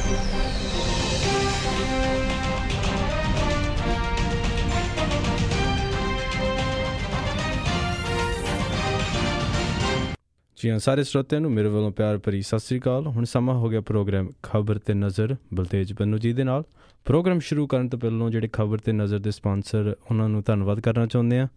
जी हाँ, सारे श्रोतिਆਂ ਨੂੰ ਮੇਰੇ ਵੱਲੋਂ ਪਿਆਰ ਭਰੀ ਸਤਿ ਸ੍ਰੀ ਅਕਾਲ। ਹੁਣ ਸਮਾਂ ਹੋ ਗਿਆ ਪ੍ਰੋਗਰਾਮ ਖਬਰ ਤੇ ਨਜ਼ਰ ਬਲਤੇਜ ਪੰਨੂ ਜੀ ਦੇ ਨਾਲ। ਪ੍ਰੋਗਰਾਮ ਸ਼ੁਰੂ ਕਰਨ ਤੋਂ ਪਹਿਲਾਂ ਜਿਹੜੇ ਖਬਰ ਤੇ ਨਜ਼ਰ ਦੇ ਸਪਾਂਸਰ ਉਹਨਾਂ ਨੂੰ ਧੰਨਵਾਦ ਕਰਨਾ ਚਾਹੁੰਦੇ ਹਾਂ।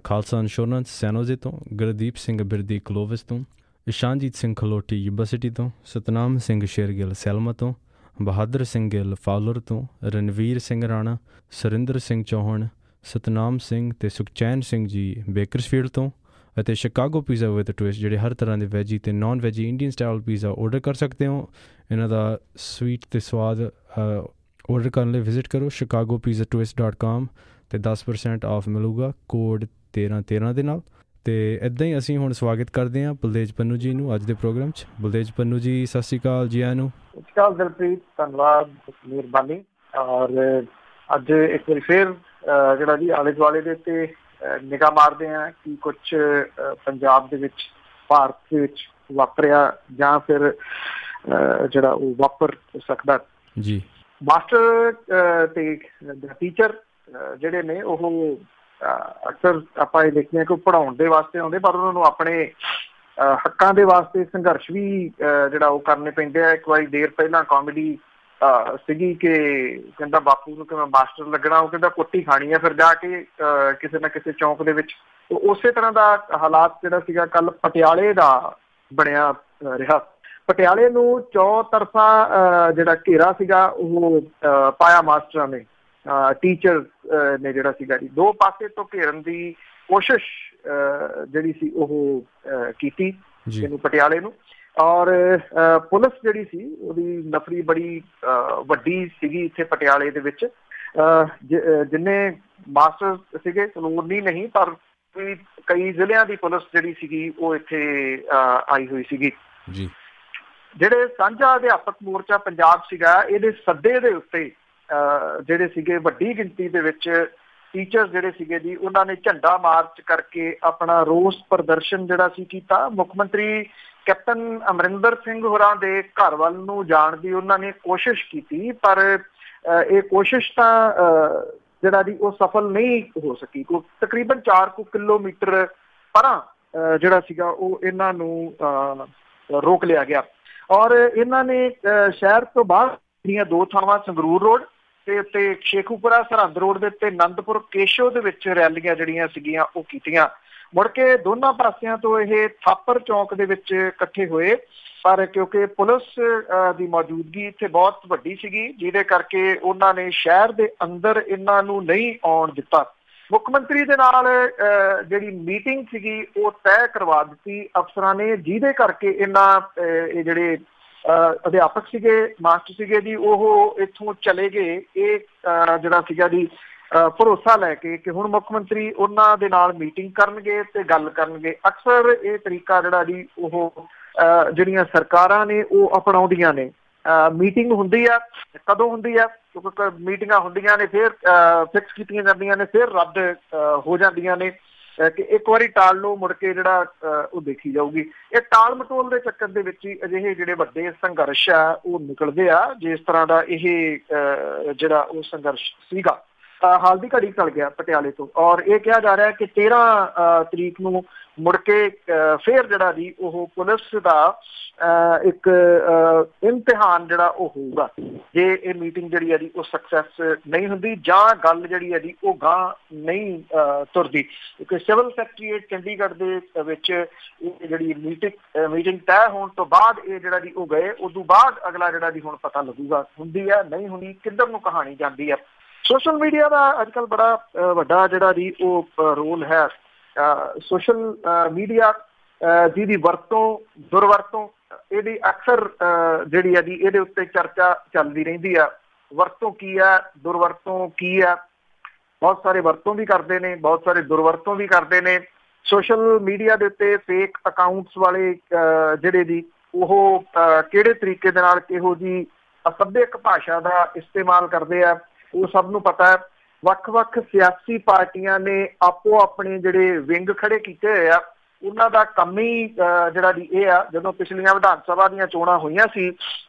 ਖਾਲਸਾ ਇੰਸ਼ੋਰੈਂਸ ਸੈਨੋਜ਼ੇ ਤੋਂ, ਗੁਰਦੀਪ ਸਿੰਘ ਬਿਰਦੀ ਕਲੋਵਿਸ ਤੋਂ, ਇਸ਼ਾਨਜੀਤ ਸਿੰਘ ਖਲੋਟੀ ਯੂਬਾ ਸਿਟੀ ਤੋਂ, ਸਤਨਾਮ ਸਿੰਘ ਸ਼ੇਰਗਿੱਲ ਸੈਲਮਾ ਤੋਂ, ਬਹਾਦਰ ਸਿੰਘ ਗਿੱਲ ਫਾਲਰ ਤੋਂ, ਰਣਵੀਰ ਸਿੰਘ ਰਾਣਾ, ਸੁਰਿੰਦਰ ਸਿੰਘ ਚੌਹਾਨ, ਸਤਨਾਮ ਸਿੰਘ ਅਤੇ ਸੁਖਚੈਨ ਸਿੰਘ ਜੀ ਬੇਕਰਸਫੀਲਡ ਤੋਂ, ਅਤੇ ਸ਼ਿਕਾਗੋ ਪੀਜ਼ਾ ਵਿਦ ਟਵਿਸਟ ਜਿਹੜੇ ਹਰ ਤਰ੍ਹਾਂ ਦੇ ਵੈਜੀ ਅਤੇ non veggie Indian style pizza order ਕਰ ਸਕਦੇ ਹੋ। ਇਹਨਾਂ ਦਾ ਸਵੀਟ ਅਤੇ ਸਵਾਦ ਔਡਰ ਕਰਨ ਲਈ ਵਿਜ਼ਿਟ ਕਰੋ chicagopizzatwist.com ਅਤੇ 10% ਆਫ ਮਿਲੂਗਾ ਕੋਡ 1313 ਦੇ ਨਾਲ। ਅਤੇ ਇੱਦਾਂ ਹੀ ਅਸੀਂ ਹੁਣ ਸਵਾਗਤ ਕਰਦੇ ਹਾਂ ਬਲਦੇਜ ਪੰਨੂ ਜੀ ਨੂੰ ਅੱਜ ਦੇ ਪ੍ਰੋਗਰਾਮ 'ਚ। ਬਲਦੇਜ ਪੰਨੂ ਜੀ ਸਤਿ ਸ਼੍ਰੀ ਅਕਾਲ ਜੀ ਆਇਆਂ ਨੂੰ। ਸਤਿ ਸ਼੍ਰੀ ਅਕਾਲ ਦਿਲਪ੍ਰੀਤ, ਧੰਨਵਾਦ, ਮਿਹਰਬਾਨੀ। ਔਰ ਅੱਜ ਇੱਕ ਵਾਰੀ ਫਿਰ ਜਿਹੜਾ ਜੀ ਆਲੇ ਦੁਆਲੇ ਦੇ ਉੱਤੇ ਨਿਗਾਹ ਮਾਰਦੇ ਹਾਂ ਕਿ ਕੁਛ ਪੰਜਾਬ ਦੇ ਵਿੱਚ, ਭਾਰਤ ਦੇ ਵਿੱਚ ਵਾਪਰਿਆ ਜਾਂ ਫਿਰ ਜਿਹੜਾ ਉਹ ਵਾਪਰ ਸਕਦਾ ਜੀ। ਮਾਸਟਰ ਤੇ ਟੀਚਰ ਜਿਹੜੇ ਨੇ ਉਹ ਅਕਸਰ ਆਪਾਂ ਇਹ ਦੇਖਦੇ ਹਾਂ ਕਿ ਉਹ ਪੜ੍ਹਾਉਣ ਦੇ ਵਾਸਤੇ ਆਉਂਦੇ, ਪਰ ਉਹਨਾਂ ਨੂੰ ਆਪਣੇ ਹੱਕਾਂ ਦੇ ਵਾਸਤੇ ਸੰਘਰਸ਼ ਵੀ ਜਿਹੜਾ ਉਹ ਕਰਨੇ ਪੈਂਦੇ ਆ। ਇੱਕ ਵਾਰੀ ਦੇਰ ਪਹਿਲਾਂ ਕਾਮੇਡੀ ਸੀਗੀ ਕਿ ਕਹਿੰਦਾ ਬਾਪੂ ਨੂੰ ਕਿ ਮੈਂ ਮਾਸਟਰ ਲੱਗਣਾ, ਉਹ ਕਹਿੰਦਾ ਕੁੱਟੀ ਖਾਣੀ ਆ ਫਿਰ ਜਾ ਕੇ ਕਿਸੇ ਨਾ ਕਿਸੇ ਚੌਂਕ ਦੇ ਵਿੱਚ। ਉਸੇ ਤਰ੍ਹਾਂ ਦਾ ਹਾਲਾਤ ਜਿਹੜਾ ਸੀਗਾ ਕੱਲ ਪਟਿਆਲੇ ਦਾ ਬਣਿਆ ਰਿਹਾ। ਪਟਿਆਲੇ ਨੂੰ ਚੌਤਰਫਾ ਜਿਹੜਾ ਘੇਰਾ ਸੀਗਾ ਉਹ ਪਾਇਆ ਮਾਸਟਰਾਂ ਨੇ, ਟੀਚਰ ਨੇ ਜਿਹੜਾ ਸੀਗਾ ਜੀ, ਦੋ ਪਾਸੇ ਤੋਂ ਘੇਰਨ ਦੀ ਕੋਸ਼ਿਸ਼ ਜਿਹੜੀ ਸੀ ਉਹ ਕੀਤੀ ਇਹਨੂੰ ਪਟਿਆਲੇ ਨੂੰ। ਔਰ ਪੁਲਿਸ ਜਿਹੜੀ ਸੀ ਉਹਦੀ ਨਫਰੀ ਬੜੀ ਵੱਡੀ ਸੀਗੀ ਇੱਥੇ ਪਟਿਆਲੇ ਦੇ ਵਿੱਚ। ਜਿੰਨੇ ਮਾਸਟਰ ਸੀਗੇ ਕਾਨੂੰਨੀ ਨਹੀਂ, ਪਰ ਕਈ ਜ਼ਿਲ੍ਹਿਆਂ ਦੀ ਪੁਲਿਸ ਜਿਹੜੀ ਸੀਗੀ ਉਹ ਇੱਥੇ ਆਈ ਹੋਈ ਸੀਗੀ ਜੀ। ਜਿਹੜੇ ਸਾਂਝਾ ਅਧਿਆਪਕ ਮੋਰਚਾ ਪੰਜਾਬ ਸੀਗਾ, ਇਹਦੇ ਸੱਦੇ ਦੇ ਉੱਤੇ ਜਿਹੜੇ ਸੀਗੇ ਵੱਡੀ ਗਿਣਤੀ ਦੇ ਵਿੱਚ ਟੀਚਰ ਜਿਹੜੇ ਸੀਗੇ ਜੀ, ਉਹਨਾਂ ਨੇ ਝੰਡਾ ਮਾਰਚ ਕਰਕੇ ਆਪਣਾ ਰੋਸ ਪ੍ਰਦਰਸ਼ਨ ਜਿਹੜਾ ਸੀ ਕੀਤਾ। ਮੁੱਖ ਮੰਤਰੀ ਕੈਪਟਨ ਅਮਰਿੰਦਰ ਸਿੰਘ ਹੋਰਾਂ ਦੇ ਘਰ ਵੱਲ ਨੂੰ ਜਾਣ ਦੀ ਉਹਨਾਂ ਨੇ ਕੋਸ਼ਿਸ਼ ਕੀਤੀ, ਪਰ ਇਹ ਕੋਸ਼ਿਸ਼ ਤਾਂ ਜਿਹੜਾ ਜੀ ਉਹ ਸਫਲ ਨਹੀਂ ਹੋ ਸਕੀ। ਤਕਰੀਬਨ 4 ਕਿਲੋਮੀਟਰ ਪਰਾਂ ਜਿਹੜਾ ਸੀਗਾ ਉਹ ਇਹਨਾਂ ਨੂੰ ਰੋਕ ਲਿਆ ਗਿਆ। ਔਰ ਇਹਨਾਂ ਨੇ ਸ਼ਹਿਰ ਤੋਂ ਬਾਹਰ ਦੀਆਂ ਦੋ ਥਾਵਾਂ, ਸੰਗਰੂਰ ਰੋਡ ਤੇ ਉੱਤੇ ਸ਼ੇਖੂਪੁਰਾ ਸਰਹੰਦ ਰੋਡ ਦੇ ਉੱਤੇ ਆਨੰਦਪੁਰ ਕੇਸ਼ੋ ਦੇ ਵਿੱਚ ਰੈਲੀਆਂ ਜਿਹੜੀਆਂ ਸੀਗੀਆਂ ਉਹ ਕੀਤੀਆਂ। ਮੁੜ ਕੇ ਦੋਨਾਂ ਪਾਸਿਆਂ ਤੋਂ ਇਹ ਥਾਪਰ ਚੌਂਕ ਦੇ ਵਿੱਚ ਇਕੱਠੇ ਹੋਏ, ਪਰ ਕਿਉਂਕਿ ਪੁਲਿਸ ਦੀ ਮੌਜੂਦਗੀ ਇੱਥੇ ਬਹੁਤ ਵੱਡੀ ਸੀਗੀ, ਜਿਹਦੇ ਕਰਕੇ ਉਹਨਾਂ ਨੇ ਸ਼ਹਿਰ ਦੇ ਅੰਦਰ ਇਹਨਾਂ ਨੂੰ ਨਹੀਂ ਆਉਣ ਦਿੱਤਾ। ਮੁੱਖ ਮੰਤਰੀ ਦੇ ਨਾਲ ਜਿਹੜੀ ਮੀਟਿੰਗ ਸੀਗੀ ਉਹ ਤੈਅ ਕਰਵਾ ਦਿੱਤੀ ਅਫਸਰਾਂ ਨੇ, ਜਿਹਦੇ ਕਰਕੇ ਇਹ ਜਿਹੜੇ ਅਧਿਆਪਕ ਸੀਗੇ, ਮਾਸਟਰ ਸੀਗੇ ਜੀ, ਉਹ ਇੱਥੋਂ ਚਲੇ ਗਏ। ਇਹ ਜਿਹੜਾ ਸੀਗਾ ਜੀ ਭਰੋਸਾ ਲੈ ਕੇ ਕਿ ਹੁਣ ਮੁੱਖ ਮੰਤਰੀ ਉਹਨਾਂ ਦੇ ਨਾਲ ਮੀਟਿੰਗ ਕਰਨਗੇ ਤੇ ਗੱਲ ਕਰਨਗੇ। ਅਕਸਰ ਇਹ ਤਰੀਕਾ ਜਿਹੜਾ ਜੀ ਉਹ ਜਿਹੜੀਆਂ ਸਰਕਾਰਾਂ ਨੇ ਉਹ ਅਪਣਾਉਂਦੀਆਂ ਨੇ। ਮੀਟਿੰਗ ਹੁੰਦੀ ਆ, ਕਦੋਂ ਹੁੰਦੀ ਆ? ਕਿਉਂਕਿ ਮੀਟਿੰਗਾਂ ਹੁੰਦੀਆਂ ਨੇ ਫਿਰ ਫਿਕਸ ਕੀਤੀਆਂ ਜਾਂਦੀਆਂ ਨੇ, ਫਿਰ ਰੱਦ ਹੋ ਜਾਂਦੀਆਂ ਨੇ ਕਿ ਇੱਕ ਵਾਰੀ ਟਾਲ ਲਓ, ਮੁੜ ਕੇ ਜਿਹੜਾ ਉਹ ਦੇਖੀ ਜਾਊਗੀ। ਇਹ ਟਾਲ ਮਟੋਲ ਦੇ ਚੱਕਰ ਦੇ ਵਿੱਚ ਹੀ ਅਜਿਹੇ ਜਿਹੜੇ ਵੱਡੇ ਸੰਘਰਸ਼ ਆ ਉਹ ਨਿਕਲਦੇ ਆ, ਜਿਸ ਤਰ੍ਹਾਂ ਦਾ ਇਹ ਜਿਹੜਾ ਉਹ ਸੰਘਰਸ਼ ਸੀਗਾ ਹਾਲ ਦੀ ਘੜੀ ਚੱਲ ਗਿਆ ਪਟਿਆਲੇ ਤੋਂ। ਔਰ ਇਹ ਕਿਹਾ ਜਾ ਰਿਹਾ ਕਿ 13 ਤਰੀਕ ਨੂੰ ਮੁੜ ਕੇ ਫਿਰ ਜਿਹੜਾ ਜੀ ਉਹ ਪੁਲਿਸ ਦਾ ਇੱਕ ਇਮਤਿਹਾਨ ਜਿਹੜਾ ਉਹ ਹੋਊਗਾ, ਜੇ ਇਹ ਮੀਟਿੰਗ ਜਿਹੜੀ ਹੈ ਜੀ ਉਹ ਸਕਸੈਸ ਨਹੀਂ ਹੁੰਦੀ ਜਾਂ ਗੱਲ ਜਿਹੜੀ ਹੈ ਜੀ ਉਹ ਗਾਂਹ ਨਹੀਂ ਤੁਰਦੀ। ਇੱਕ ਸਿਵਲ ਸੈਕਟਰੀਏਟ ਚੰਡੀਗੜ੍ਹ ਦੇ ਵਿੱਚ ਇਹ ਜਿਹੜੀ ਮੀਟਿੰਗ ਤੈਅ ਹੋਣ ਤੋਂ ਬਾਅਦ ਇਹ ਜਿਹੜਾ ਜੀ ਉਹ ਗਏ। ਉਦੋਂ ਬਾਅਦ ਅਗਲਾ ਜਿਹੜਾ ਜੀ ਹੁਣ ਪਤਾ ਲੱਗੂਗਾ ਹੁੰਦੀ ਹੈ ਨਹੀਂ ਹੁੰਦੀ, ਕਿੱਧਰ ਨੂੰ ਕਹਾਣੀ ਜਾਂਦੀ ਹੈ। ਸੋਸ਼ਲ ਮੀਡੀਆ ਦਾ ਅੱਜ ਕੱਲ੍ਹ ਬੜਾ ਵੱਡਾ ਜਿਹੜਾ ਜੀ ਉਹ ਰੋਲ ਹੈ। ਸੋਸ਼ਲ ਮੀਡੀਆ ਜਿਹਦੀ ਵਰਤੋਂ ਦੁਰਵਰਤੋਂ ਇਹਦੀ ਅਕਸਰ ਜਿਹੜੀ ਹੈ ਜੀ ਇਹਦੇ ਉੱਤੇ ਚਰਚਾ ਚੱਲਦੀ ਰਹਿੰਦੀ ਆ। ਵਰਤੋਂ ਕੀ ਹੈ, ਦੁਰਵਰਤੋਂ ਕੀ ਹੈ? ਬਹੁਤ ਸਾਰੇ ਵਰਤੋਂ ਵੀ ਕਰਦੇ ਨੇ, ਬਹੁਤ ਸਾਰੇ ਦੁਰਵਰਤੋਂ ਵੀ ਕਰਦੇ ਨੇ। ਸੋਸ਼ਲ ਮੀਡੀਆ ਦੇ ਉੱਤੇ ਫੇਕ ਅਕਾਊਂਟਸ ਵਾਲੇ ਜਿਹੜੇ ਜੀ ਉਹ ਕਿਹੜੇ ਤਰੀਕੇ ਦੇ ਨਾਲ ਕਿਹੋ ਜਿਹੀ ਅਸੱਭਿਅਕ ਭਾਸ਼ਾ ਦਾ ਇਸਤੇਮਾਲ ਕਰਦੇ ਆ ਉਹ ਸਭ ਨੂੰ ਪਤਾ ਹੈ। ਵੱਖ-ਵੱਖ ਸਿਆਸੀ ਪਾਰਟੀਆਂ ਨੇ ਆਪੋ ਆਪਣੇ ਜਿਹੜੇ ਵਿੰਗ ਖੜੇ ਕੀਤੇ ਹੋਏ ਆ। ਉਹਨਾਂ ਦਾ ਕੰਮ ਹੀ ਜਿਹੜਾ ਜੀ ਇਹ ਆ, ਜਦੋਂ ਪਿਛਲੀਆਂ ਵਿਧਾਨ ਸਭਾ ਦੀਆਂ ਚੋਣਾਂ ਹੋਈਆਂ ਸੀ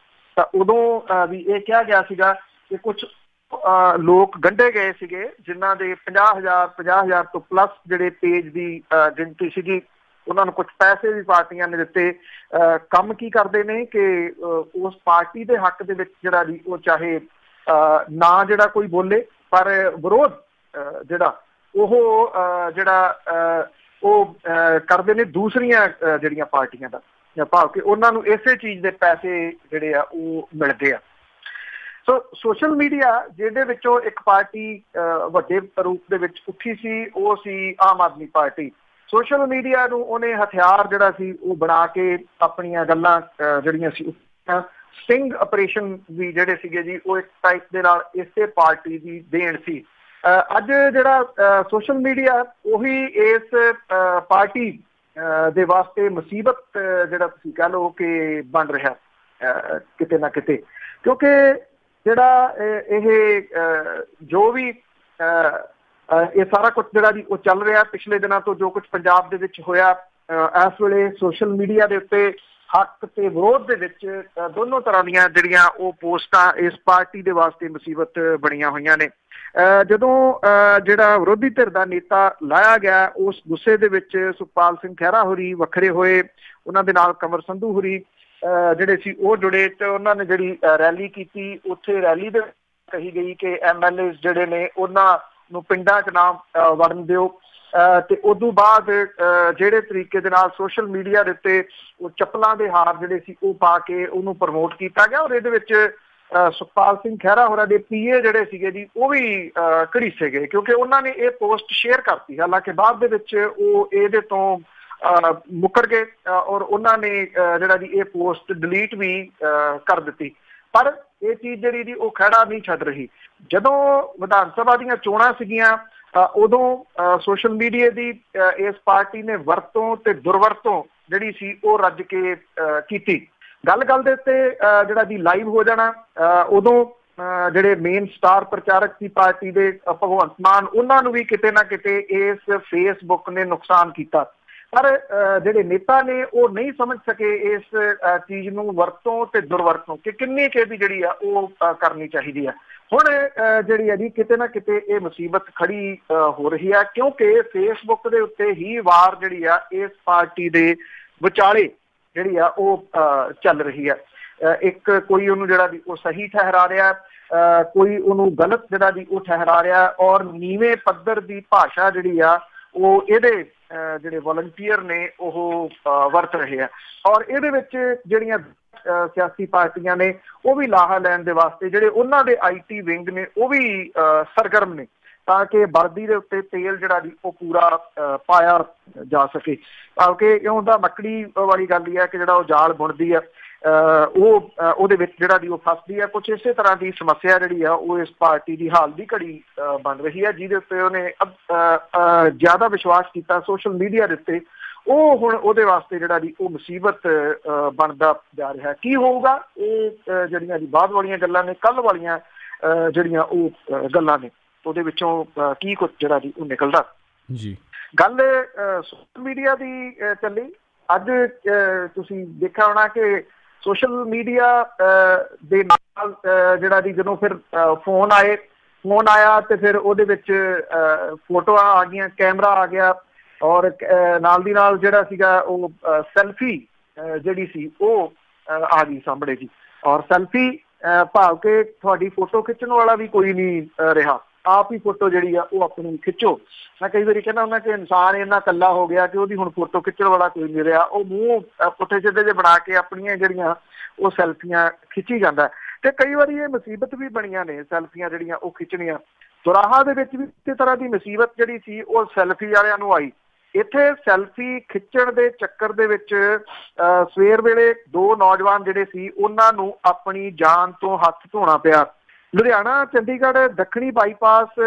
ਤਾਂ ਉਦੋਂ ਵੀ ਇਹ ਕਿਹਾ ਗਿਆ ਸੀਗਾ ਕਿ ਕੁਝ ਲੋਕ ਗੰਢੇ ਗਏ ਸੀਗੇ ਜਿਨ੍ਹਾਂ ਦੇ 50,000 ਤੋਂ ਪਲੱਸ ਜਿਹੜੇ ਪੇਜ ਦੀ ਗਿਣਤੀ ਸੀਗੀ। ਉਹਨਾਂ ਨੂੰ ਕੁਝ ਪੈਸੇ ਵੀ ਪਾਰਟੀਆਂ ਨੇ ਦਿੱਤੇ। ਕੰਮ ਕੀ ਕਰਦੇ ਨੇ ਕਿ ਉਸ ਪਾਰਟੀ ਦੇ ਹੱਕ ਦੇ ਵਿੱਚ ਜਿਹੜਾ ਵੀ ਉਹ ਚਾਹੇ ਨਾ ਜਿਹੜਾ ਕੋਈ ਬੋਲੇ, ਪਰ ਵਿਰੋਧ ਜਿਹੜਾ ਉਹ ਕਰਦੇ ਨੇ ਦੂਸਰੀਆਂ ਜਿਹੜੀਆਂ ਪਾਰਟੀਆਂ ਦਾ, ਭਾਵ ਕਿ ਉਹਨਾਂ ਨੂੰ ਇਸੇ ਚੀਜ਼ ਦੇ ਪੈਸੇ ਜਿਹੜੇ ਆ ਉਹ ਮਿਲਦੇ ਆ। ਸੋ ਸੋਸ਼ਲ ਮੀਡੀਆ ਜਿਹਦੇ ਵਿੱਚੋਂ ਇੱਕ ਪਾਰਟੀ ਵੱਡੇ ਰੂਪ ਦੇ ਵਿੱਚ ਉੱਠੀ ਸੀ, ਉਹ ਸੀ Aam Aadmi party. Social media ਨੂੰ ਉਹਨੇ ਹਥਿਆਰ ਜਿਹੜਾ ਸੀ ਉਹ ਬਣਾ ਕੇ ਆਪਣੀਆਂ ਗੱਲਾਂ ਜਿਹੜੀਆਂ ਸੀ, ਸਟਿੰਗ ਆਪਰੇਸ਼ਨ ਵੀ ਜਿਹੜੇ ਸੀਗੇ ਜੀ, ਉਹ ਇੱਕ ਟਾਈਪ ਦੇ ਨਾਲ ਇਸੇ ਪਾਰਟੀ ਦੀ ਦੇਣ ਸੀ। ਅੱਜ ਜਿਹੜਾ ਸੋਸ਼ਲ ਮੀਡੀਆ ਉਹੀ ਇਸ ਪਾਰਟੀ ਦੇ ਵਾਸਤੇ ਮੁਸੀਬਤ ਜਿਹੜਾ ਤੁਸੀਂ ਕਹਿ ਲਓ ਕਿ ਬਣ ਰਿਹਾ ਕਿਤੇ ਨਾ ਕਿਤੇ, ਕਿਉਂਕਿ ਜਿਹੜਾ ਇਹ ਜੋ ਵੀ ਇਹ ਸਾਰਾ ਕੁਛ ਜਿਹੜਾ ਜੀ ਉਹ ਚੱਲ ਰਿਹਾ ਪਿਛਲੇ ਦਿਨਾਂ ਤੋਂ, ਜੋ ਕੁਛ ਪੰਜਾਬ ਦੇ ਵਿੱਚ ਹੋਇਆ, ਇਸ ਵੇਲੇ ਸੋਸ਼ਲ ਮੀਡੀਆ ਦੇ ਉੱਤੇ ਹੱਕ ਤੇ ਵਿਰੋਧ ਦੇ ਵਿੱਚ ਦੋਨੋਂ ਤਰ੍ਹਾਂ ਦੀਆਂ ਜਿਹੜੀਆਂ ਉਹ ਪੋਸਟਾਂ ਇਸ ਪਾਰਟੀ ਦੇ ਵਾਸਤੇ ਮੁਸੀਬਤ ਬਣੀਆਂ ਹੋਈਆਂ ਨੇ। ਜਦੋਂ ਜਿਹੜਾ ਵਿਰੋਧੀ ਧਿਰ ਦਾ ਨੇਤਾ ਲਾਇਆ ਗਿਆ, ਉਸ ਗੁੱਸੇ ਦੇ ਵਿੱਚ ਸੁਖਪਾਲ ਸਿੰਘ ਖਹਿਰਾ ਹੋਰੀ ਵੱਖਰੇ ਹੋਏ, ਉਹਨਾਂ ਦੇ ਨਾਲ ਕੰਵਰ ਸੰਧੂ ਹੋਰੀ ਜਿਹੜੇ ਸੀ ਉਹ ਜੁੜੇ, ਤੇ ਉਹਨਾਂ ਨੇ ਜਿਹੜੀ ਰੈਲੀ ਕੀਤੀ, ਉੱਥੇ ਰੈਲੀ ਦੇ ਕਹੀ ਗਈ ਕਿ MLA ਜਿਹੜੇ ਨੇ ਉਹਨਾਂ ਨੂੰ ਪਿੰਡਾਂ 'ਚ ਨਾ ਵੜਨ ਦਿਓ। ਤੇ ਉਦੋਂ ਬਾਅਦ ਜਿਹੜੇ ਤਰੀਕੇ ਦੇ ਨਾਲ ਸੋਸ਼ਲ ਮੀਡੀਆ ਦੇ ਉੱਤੇ ਉਹ ਚੱਪਲਾਂ ਦੇ ਹਾਰ ਜਿਹੜੇ ਸੀ ਉਹ ਪਾ ਕੇ ਉਹਨੂੰ ਪ੍ਰਮੋਟ ਕੀਤਾ ਗਿਆ, ਔਰ ਇਹਦੇ ਵਿੱਚ ਸੁਖਪਾਲ ਸਿੰਘ ਖਹਿਰਾ ਹੋਰਾਂ ਦੇ PA ਜਿਹੜੇ ਸੀਗੇ ਜੀ ਉਹ ਵੀ ਘੜੀਸੇ ਗਏ, ਕਿਉਂਕਿ ਉਹਨਾਂ ਨੇ ਇਹ ਪੋਸਟ ਸ਼ੇਅਰ ਕਰਤੀ। ਹਾਲਾਂਕਿ ਬਾਅਦ ਦੇ ਵਿੱਚ ਉਹ ਇਹਦੇ ਤੋਂ ਮੁੱਕਰ ਗਏ ਔਰ ਉਹਨਾਂ ਨੇ ਜਿਹੜਾ ਜੀ ਇਹ ਪੋਸਟ ਡਿਲੀਟ ਵੀ ਕਰ ਦਿੱਤੀ। ਪਰ ਇਹ ਚੀਜ਼ ਜਿਹੜੀ ਜੀ ਉਹ ਖਹਿੜਾ ਨਹੀਂ ਛੱਡ ਰਹੀ। ਜਦੋਂ ਵਿਧਾਨ ਸਭਾ ਦੀਆਂ ਚੋਣਾਂ ਸੀਗੀਆਂ ਉਦੋਂ ਸੋਸ਼ਲ ਮੀਡੀਆ ਦੀ ਇਸ ਪਾਰਟੀ ਨੇ ਵਰਤੋਂ ਤੇ ਦੁਰਵਰਤੋਂ ਜਿਹੜੀ ਸੀ ਉਹ ਰੱਜ ਕੇ ਕੀਤੀ। ਗੱਲ ਦੇ ਉੱਤੇ ਜਿਹੜਾ ਜੀ ਲਾਈਵ ਹੋ ਜਾਣਾ, ਉਦੋਂ ਜਿਹੜੇ ਮੇਨ ਸਟਾਰ ਪ੍ਰਚਾਰਕ ਸੀ ਪਾਰਟੀ ਦੇ ਭਗਵੰਤ ਮਾਨ, ਉਹਨਾਂ ਨੂੰ ਵੀ ਕਿਤੇ ਨਾ ਕਿਤੇ ਇਸ ਫੇਸਬੁੱਕ ਨੇ ਨੁਕਸਾਨ ਕੀਤਾ। ਪਰ ਜਿਹੜੇ ਨੇਤਾ ਨੇ ਉਹ ਨਹੀਂ ਸਮਝ ਸਕੇ ਇਸ ਚੀਜ਼ ਨੂੰ ਵਰਤੋਂ ਤੇ ਦੁਰਵਰਤੋਂ ਕਿ ਕਿੰਨੀ ਕੁ ਦੀ ਜਿਹੜੀ ਆ ਉਹ ਕਰਨੀ ਚਾਹੀਦੀ ਆ। ਹੁਣ ਜਿਹੜੀ ਹੈ ਜੀ ਕਿਤੇ ਨਾ ਕਿਤੇ ਇਹ ਮੁਸੀਬਤ ਖੜੀ ਹੋ ਰਹੀ ਆ, ਕਿਉਂਕਿ ਫੇਸਬੁੱਕ ਦੇ ਉੱਤੇ ਹੀ ਵਾਰ ਜਿਹੜੀ ਆ ਇਸ ਪਾਰਟੀ ਦੇ ਵਿਚਾਲੇ ਜਿਹੜੀ ਆ ਉਹ ਚੱਲ ਰਹੀ ਆ। ਇੱਕ ਕੋਈ ਉਹਨੂੰ ਜਿਹੜਾ ਵੀ ਉਹ ਸਹੀ ਠਹਿਰਾ ਰਿਹਾ, ਕੋਈ ਉਹਨੂੰ ਗਲਤ ਜਿਹੜਾ ਵੀ ਉਹ ਠਹਿਰਾ ਰਿਹਾ, ਔਰ ਨੀਵੇਂ ਪੱਧਰ ਦੀ ਭਾਸ਼ਾ ਜਿਹੜੀ ਆ ਉਹ ਇਹਦੇ ਜਿਹੜੇ ਵਲੰਟੀਅਰ ਨੇ ਉਹ ਵਰਤ ਰਹੇ ਆ। ਔਰ ਇਹਦੇ ਵਿੱਚ ਜਿਹੜੀਆਂ ਸਿਆਸੀ ਪਾਰਟੀਆਂ ਨੇ ਉਹ ਵੀ ਲਾਹਾ ਲੈਣ ਦੇ ਵਾਸਤੇ ਜਿਹੜੇ ਉਹਨਾਂ ਦੇ IT ਵਿੰਗ ਨੇ ਉਹ ਵੀ ਸਰਗਰਮ ਨੇ, ਤਾਂ ਕਿ ਵਰਦੀ ਦੇ ਉੱਤੇ ਤੇਲ ਜਿਹੜਾ ਜੀ ਉਹ ਪੂਰਾ ਪਾਇਆ ਜਾ ਸਕੇ। ਕਿਉਂਕਿ ਇਉਂ ਦਾ ਮੱਕੜੀ ਵਾਲੀ ਗੱਲ ਹੀ ਹੈ ਕਿ ਜਿਹੜਾ ਉਹ ਜਾਲ ਬੁਣਦੀ ਆ ਉਹ ਉਹਦੇ ਵਿੱਚ ਜਿਹੜਾ ਦੀ ਉਹ ਫਸਦੀ ਹੈ। ਕੁਛ ਇਸੇ ਤਰ੍ਹਾਂ ਦੀ ਸਮੱਸਿਆ ਜਿਹੜੀ ਆ ਉਹ ਇਸ ਪਾਰਟੀ ਦੀ ਹਾਲ ਦੀ ਘੜੀ ਬਣ ਰਹੀ ਹੈ, ਜਿਹਦੇ ਉੱਤੇ ਉਹਨੇ ਜ਼ਿਆਦਾ ਵਿਸ਼ਵਾਸ ਕੀਤਾ ਸੋਸ਼ਲ ਮੀਡੀਆ ਦੇ ਉੱਤੇ। ਉਹ ਹੁਣ ਉਹਦੇ ਵਾਸਤੇ ਜਿਹੜਾ ਜੀ ਉਹ ਮੁਸੀਬਤ ਬਣਦਾ ਜਾ ਰਿਹਾ। ਕੀ ਹੋਊਗਾ ਇਹ ਜਿਹੜੀਆਂ ਜੀ ਬਾਅਦ ਵਾਲੀਆਂ ਗੱਲਾਂ ਨੇ, ਕੱਲ੍ਹ ਵਾਲੀਆਂ ਜਿਹੜੀਆਂ ਉਹ ਗੱਲਾਂ ਨੇ ਉਹਦੇ ਵਿੱਚੋਂ ਕੀ ਕੁਛ ਜਿਹੜਾ ਜੀ ਉਹ ਨਿਕਲਦਾ ਜੀ। ਗੱਲ ਸੋਸ਼ਲ ਮੀਡੀਆ ਦੀ ਚੱਲੀ। ਅੱਜ ਤੁਸੀਂ ਦੇਖਿਆ ਹੋਣਾ ਕਿ ਸੋਸ਼ਲ ਮੀਡੀਆ ਦੇ ਨਾਲ ਜਿਹੜਾ ਜੀ ਜਦੋਂ ਫਿਰ ਫੋਨ ਆਇਆ ਤੇ ਫਿਰ ਉਹਦੇ ਵਿੱਚ ਫੋਟੋਆਂ ਆ ਗਈਆਂ, ਕੈਮਰਾ ਆ ਗਿਆ, ਔਰ ਨਾਲ ਦੀ ਨਾਲ ਜਿਹੜਾ ਸੀਗਾ ਉਹ ਸੈਲਫੀ ਜਿਹੜੀ ਸੀ ਉਹ ਆ ਗਈ ਸਾਹਮਣੇ ਜੀ। ਔਰ ਸੈਲਫੀ ਭਾਵ ਕਿ ਤੁਹਾਡੀ ਫੋਟੋ ਖਿੱਚਣ ਵਾਲਾ ਵੀ ਕੋਈ ਨਹੀਂ ਰਿਹਾ, ਆਪ ਹੀ ਫੋਟੋ ਜਿਹੜੀ ਆ ਉਹ ਆਪਣੀ ਖਿੱਚੋ। ਮੈਂ ਕਈ ਵਾਰੀ ਕਹਿੰਦਾ ਹੁੰਦਾ ਕਿ ਇਨਸਾਨ ਇੰਨਾ ਇਕੱਲਾ ਹੋ ਗਿਆ ਕਿ ਉਹਦੀ ਹੁਣ ਫੋਟੋ ਖਿੱਚਣ ਵਾਲਾ ਕੋਈ ਨਹੀਂ ਰਿਹਾ। ਉਹ ਮੂੰਹ ਪੁੱਠੇ ਸਿੱਧੇ ਜਿਹੇ ਬਣਾ ਕੇ ਆਪਣੀਆਂ ਜਿਹੜੀਆਂ ਉਹ ਸੈਲਫੀਆਂ ਖਿੱਚੀ ਜਾਂਦਾ। ਤੇ ਕਈ ਵਾਰੀ ਇਹ ਮੁਸੀਬਤ ਵੀ ਬਣੀਆਂ ਨੇ ਸੈਲਫੀਆਂ ਜਿਹੜੀਆਂ ਉਹ ਖਿੱਚਣੀਆਂ। ਦੁਰਾਹਾ ਦੇ ਵਿੱਚ ਵੀ ਇਸੇ ਤਰ੍ਹਾਂ ਦੀ ਮੁਸੀਬਤ ਜਿਹੜੀ ਸੀ ਉਹ ਸੈਲਫੀ ਵਾਲਿਆਂ ਨੂੰ ਆਈ। ਇੱਥੇ ਸੈਲਫੀ ਖਿੱਚਣ ਦੇ ਚੱਕਰ ਦੇ ਵਿੱਚ ਸਵੇਰ ਵੇਲੇ 2 ਨੌਜਵਾਨ ਜਿਹੜੇ ਸੀ ਉਹਨਾਂ ਨੂੰ ਆਪਣੀ ਜਾਨ ਤੋਂ ਹੱਥ ਧੋਣਾ ਪਿਆ। ਲੁਧਿਆਣਾ ਚੰਡੀਗੜ੍ਹ ਦੱਖਣੀ ਬਾਈਪਾਸ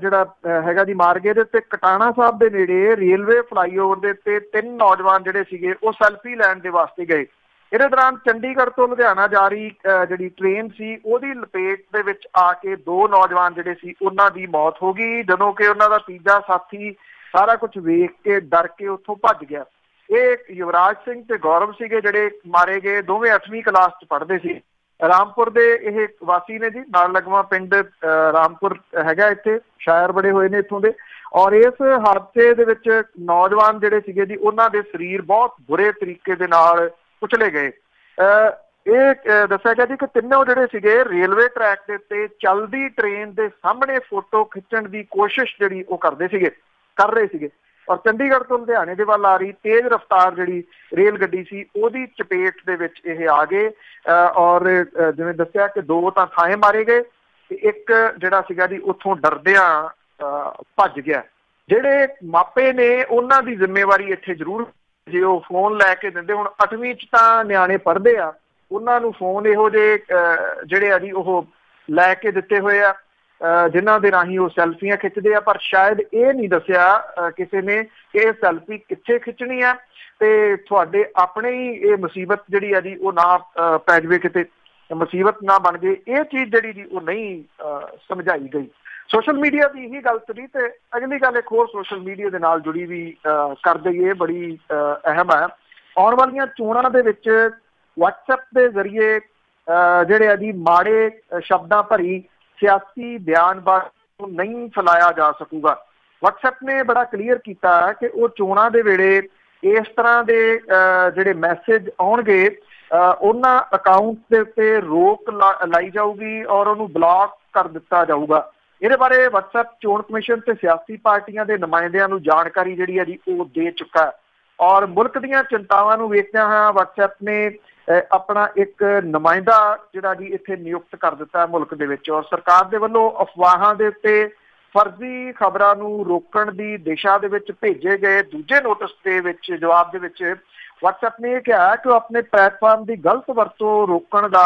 ਜਿਹੜਾ ਹੈਗਾ ਜੀ ਮਾਰਗੇ ਦੇ ਉੱਤੇ ਕਟਾਣਾ ਸਾਹਿਬ ਦੇ ਨੇੜੇ ਰੇਲਵੇ ਫਲਾਈਓਵਰ ਦੇ ਉੱਤੇ 3 ਨੌਜਵਾਨ ਜਿਹੜੇ ਸੀਗੇ ਉਹ ਸੈਲਫੀ ਲੈਣ ਦੇ ਵਾਸਤੇ ਗਏ। ਇਹਦੇ ਦੌਰਾਨ ਚੰਡੀਗੜ੍ਹ ਤੋਂ ਲੁਧਿਆਣਾ ਜਾ ਰਹੀ ਜਿਹੜੀ ਟ੍ਰੇਨ ਸੀ ਉਹਦੀ ਲਪੇਟ ਦੇ ਵਿੱਚ ਆ ਕੇ 2 ਨੌਜਵਾਨ ਜਿਹੜੇ ਸੀ ਉਹਨਾਂ ਦੀ ਮੌਤ ਹੋ ਗਈ, ਜਦੋਂ ਕਿ ਉਹਨਾਂ ਦਾ ਤੀਜਾ ਸਾਥੀ ਸਾਰਾ ਕੁਝ ਵੇਖ ਕੇ ਡਰ ਕੇ ਉੱਥੋਂ ਭੱਜ ਗਿਆ। ਇਹ ਯੁਵਰਾਜ ਸਿੰਘ ਤੇ ਗੌਰਵ ਸੀਗੇ ਜਿਹੜੇ ਮਾਰੇ ਗਏ, ਦੋਵੇਂ 8ਵੀਂ ਕਲਾਸ 'ਚ ਪੜ੍ਹਦੇ ਸੀ। ਰਾਮਪੁਰ ਦੇ ਇਹ ਵਾਸੀ ਨੇ ਜੀ, ਨਾਲ ਲਗਵਾ ਪਿੰਡ ਰਾਮਪੁਰ ਹੈਗਾ, ਇੱਥੇ ਸ਼ਾਇਰ ਬੜੇ ਹੋਏ ਨੇ ਇੱਥੋਂ ਦੇ। ਔਰ ਇਸ ਹਾਦਸੇ ਦੇ ਵਿੱਚ ਨੌਜਵਾਨ ਜਿਹੜੇ ਸੀਗੇ ਜੀ, ਉਹਨਾਂ ਦੇ ਸਰੀਰ ਬਹੁਤ ਬੁਰੇ ਤਰੀਕੇ ਦੇ ਨਾਲ ਕੁਚਲੇ ਗਏ। ਇਹ ਦੱਸਿਆ ਗਿਆ ਜੀ ਕਿ ਤਿੰਨੋਂ ਜਿਹੜੇ ਸੀਗੇ ਰੇਲਵੇ ਟਰੈਕ ਦੇ ਉੱਤੇ ਚੱਲਦੀ ਟ੍ਰੇਨ ਦੇ ਸਾਹਮਣੇ ਫੋਟੋ ਖਿੱਚਣ ਦੀ ਕੋਸ਼ਿਸ਼ ਜਿਹੜੀ ਉਹ ਕਰ ਰਹੇ ਸੀਗੇ। ਔਰ ਚੰਡੀਗੜ੍ਹ ਤੋਂ ਲੁਧਿਆਣੇ ਦੇ ਵੱਲ ਆ ਰਹੀ ਤੇਜ਼ ਰਫ਼ਤਾਰ ਜਿਹੜੀ ਰੇਲ ਗੱਡੀ ਸੀ, ਉਹਦੀ ਚਪੇਟ ਦੇ ਵਿੱਚ ਇਹ ਆ ਗਏ। ਔਰ ਜਿਵੇਂ ਦੱਸਿਆ ਕਿ 2 ਤਾਂ ਥਾਂਏ ਮਾਰੇ ਗਏ ਤੇ ਇੱਕ ਜਿਹੜਾ ਸੀਗਾ ਜੀ ਉੱਥੋਂ ਡਰਦਿਆਂ ਭੱਜ ਗਿਆ। ਜਿਹੜੇ ਮਾਪੇ ਨੇ ਉਹਨਾਂ ਦੀ ਜ਼ਿੰਮੇਵਾਰੀ ਇੱਥੇ ਜ਼ਰੂਰ, ਜੇ ਉਹ ਫੋਨ ਲੈ ਕੇ ਦਿੰਦੇ, ਹੁਣ 8ਵੀਂ 'ਚ ਤਾਂ ਨਿਆਣੇ ਪੜ੍ਹਦੇ ਆ, ਉਹਨਾਂ ਨੂੰ ਫੋਨ ਇਹੋ ਜਿਹੇ ਜਿਹੜੇ ਆ ਜੀ ਉਹ ਲੈ ਕੇ ਦਿੱਤੇ ਹੋਏ ਆ ਜਿਨ੍ਹਾਂ ਦੇ ਰਾਹੀਂ ਉਹ ਸੈਲਫੀਆਂ ਖਿੱਚਦੇ ਆ, ਪਰ ਸ਼ਾਇਦ ਇਹ ਨਹੀਂ ਦੱਸਿਆ ਕਿਸੇ ਨੇ ਕਿ ਇਹ ਸੈਲਫੀ ਕਿੱਥੇ ਖਿੱਚਣੀ ਆ ਤੇ ਤੁਹਾਡੇ ਆਪਣੇ ਹੀ ਇਹ ਮੁਸੀਬਤ ਜਿਹੜੀ ਆ ਜੀ ਉਹ ਨਾ ਪੈ ਜਾਵੇ, ਕਿਤੇ ਮੁਸੀਬਤ ਨਾ ਬਣ ਜੇ। ਇਹ ਚੀਜ਼ ਜਿਹੜੀ ਜੀ ਉਹ ਨਹੀਂ ਸਮਝਾਈ ਗਈ। ਸੋਸ਼ਲ ਮੀਡੀਆ ਦੀ ਇਹੀ ਗੱਲ ਸੀ। ਤੇ ਅਗਲੀ ਗੱਲ ਇੱਕ ਹੋਰ ਸੋਸ਼ਲ ਮੀਡੀਆ ਦੇ ਨਾਲ ਜੁੜੀ ਵੀ ਕਰ ਦਈਏ, ਬੜੀ ਅਹਿਮ ਹੈ। ਆਉਣ ਵਾਲੀਆਂ ਚੋਣਾਂ ਦੇ ਵਿੱਚ WhatsApp ਦੇ ਜ਼ਰੀਏ ਜਿਹੜੇ ਆ ਜੀ ਮਾੜੇ ਸ਼ਬਦਾਂ ਭਰੀ ਸਿਆਸੀ ਬਿਆਨਬਾਜ਼ੀ ਨੂੰ ਨਹੀਂ ਫੈਲਾਇਆ ਜਾ ਸਕੂਗਾ। WhatsApp ਨੇ ਬੜਾ ਕਲੀਅਰ ਕੀਤਾ ਕਿ ਉਹ ਚੋਣਾਂ ਦੇ ਵੇਲੇ ਇਸ ਤਰ੍ਹਾਂ ਦੇ ਜਿਹੜੇ ਮੈਸੇਜ ਆਉਣਗੇ ਉਹਨਾਂ ਅਕਾਊਂਟ ਦੇ ਉੱਤੇ ਰੋਕ ਲਾਈ ਜਾਊਗੀ ਔਰ ਉਹਨੂੰ ਬਲੌਕ ਕਰ ਦਿੱਤਾ ਜਾਊਗਾ। ਇਹਦੇ ਬਾਰੇ WhatsApp ਚੋਣ ਕਮਿਸ਼ਨ ਤੇ ਸਿਆਸੀ ਪਾਰਟੀਆਂ ਦੇ ਨੁਮਾਇੰਦਿਆਂ ਨੂੰ ਜਾਣਕਾਰੀ ਜਿਹੜੀ ਹੈ ਜੀ ਉਹ ਦੇ ਚੁੱਕਾ ਹੈ। ਔਰ ਮੁਲਕ ਦੀਆਂ ਚਿੰਤਾਵਾਂ ਨੂੰ ਵੇਖਦਿਆਂ ਹੋਇਆ WhatsApp ਨੇ ਆਪਣਾ ਇੱਕ ਨੁਮਾਇੰਦਾ ਜਿਹੜਾ ਜੀ ਇੱਥੇ ਨਿਯੁਕਤ ਕਰ ਦਿੱਤਾ ਮੁਲਕ ਦੇ ਵਿੱਚ। ਔਰ ਸਰਕਾਰ ਦੇ ਵੱਲੋਂ ਅਫਵਾਹਾਂ ਦੇ ਉੱਤੇ ਫਰਜ਼ੀ ਖਬਰਾਂ ਨੂੰ ਰੋਕਣ ਦੀ ਦਿਸ਼ਾ ਦੇ ਵਿੱਚ ਭੇਜੇ ਗਏ ਦੂਜੇ ਨੋਟਿਸ ਦੇ ਵਿੱਚ ਜਵਾਬ ਦੇ ਵਿੱਚ WhatsApp ਨੇ ਇਹ ਕਿਹਾ ਕਿ ਉਹ ਆਪਣੇ ਪਲੇਟਫਾਰਮ ਦੀ ਗਲਤ ਵਰਤੋਂ ਰੋਕਣ ਦਾ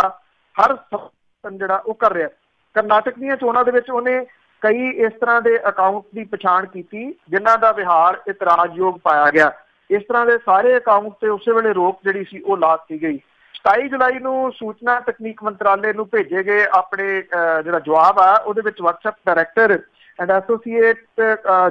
ਹਰ ਯਤਨ ਜਿਹੜਾ ਉਹ ਕਰ ਰਿਹਾ। ਕਰਨਾਟਕ ਦੀਆਂ ਚੋਣਾਂ ਦੇ ਵਿੱਚ ਉਹਨੇ ਕਈ ਇਸ ਤਰ੍ਹਾਂ ਦੇ ਅਕਾਊਂਟ ਦੀ ਪਛਾਣ ਕੀਤੀ ਜਿਨ੍ਹਾਂ ਦਾ ਵਿਹਾਰ ਇਤਰਾਜ਼ਯੋਗ ਪਾਇਆ ਗਿਆ। ਇਸ ਤਰ੍ਹਾਂ ਦੇ ਸਾਰੇ ਅਕਾਊਂਟ ਤੇ ਉਸੇ ਵੇਲੇ ਰੋਕ ਜਿਹੜੀ ਸੀ ਉਹ ਲਾ ਦਿੱਤੀ ਗਈ। 27 ਜੁਲਾਈ ਨੂੰ ਸੂਚਨਾ ਤਕਨੀਕ ਮੰਤਰਾਲੇ ਨੂੰ ਭੇਜੇ ਗਏ ਆਪਣੇ ਜਿਹੜਾ ਜਵਾਬ ਆ ਉਹਦੇ ਵਿੱਚ WhatsApp director and associate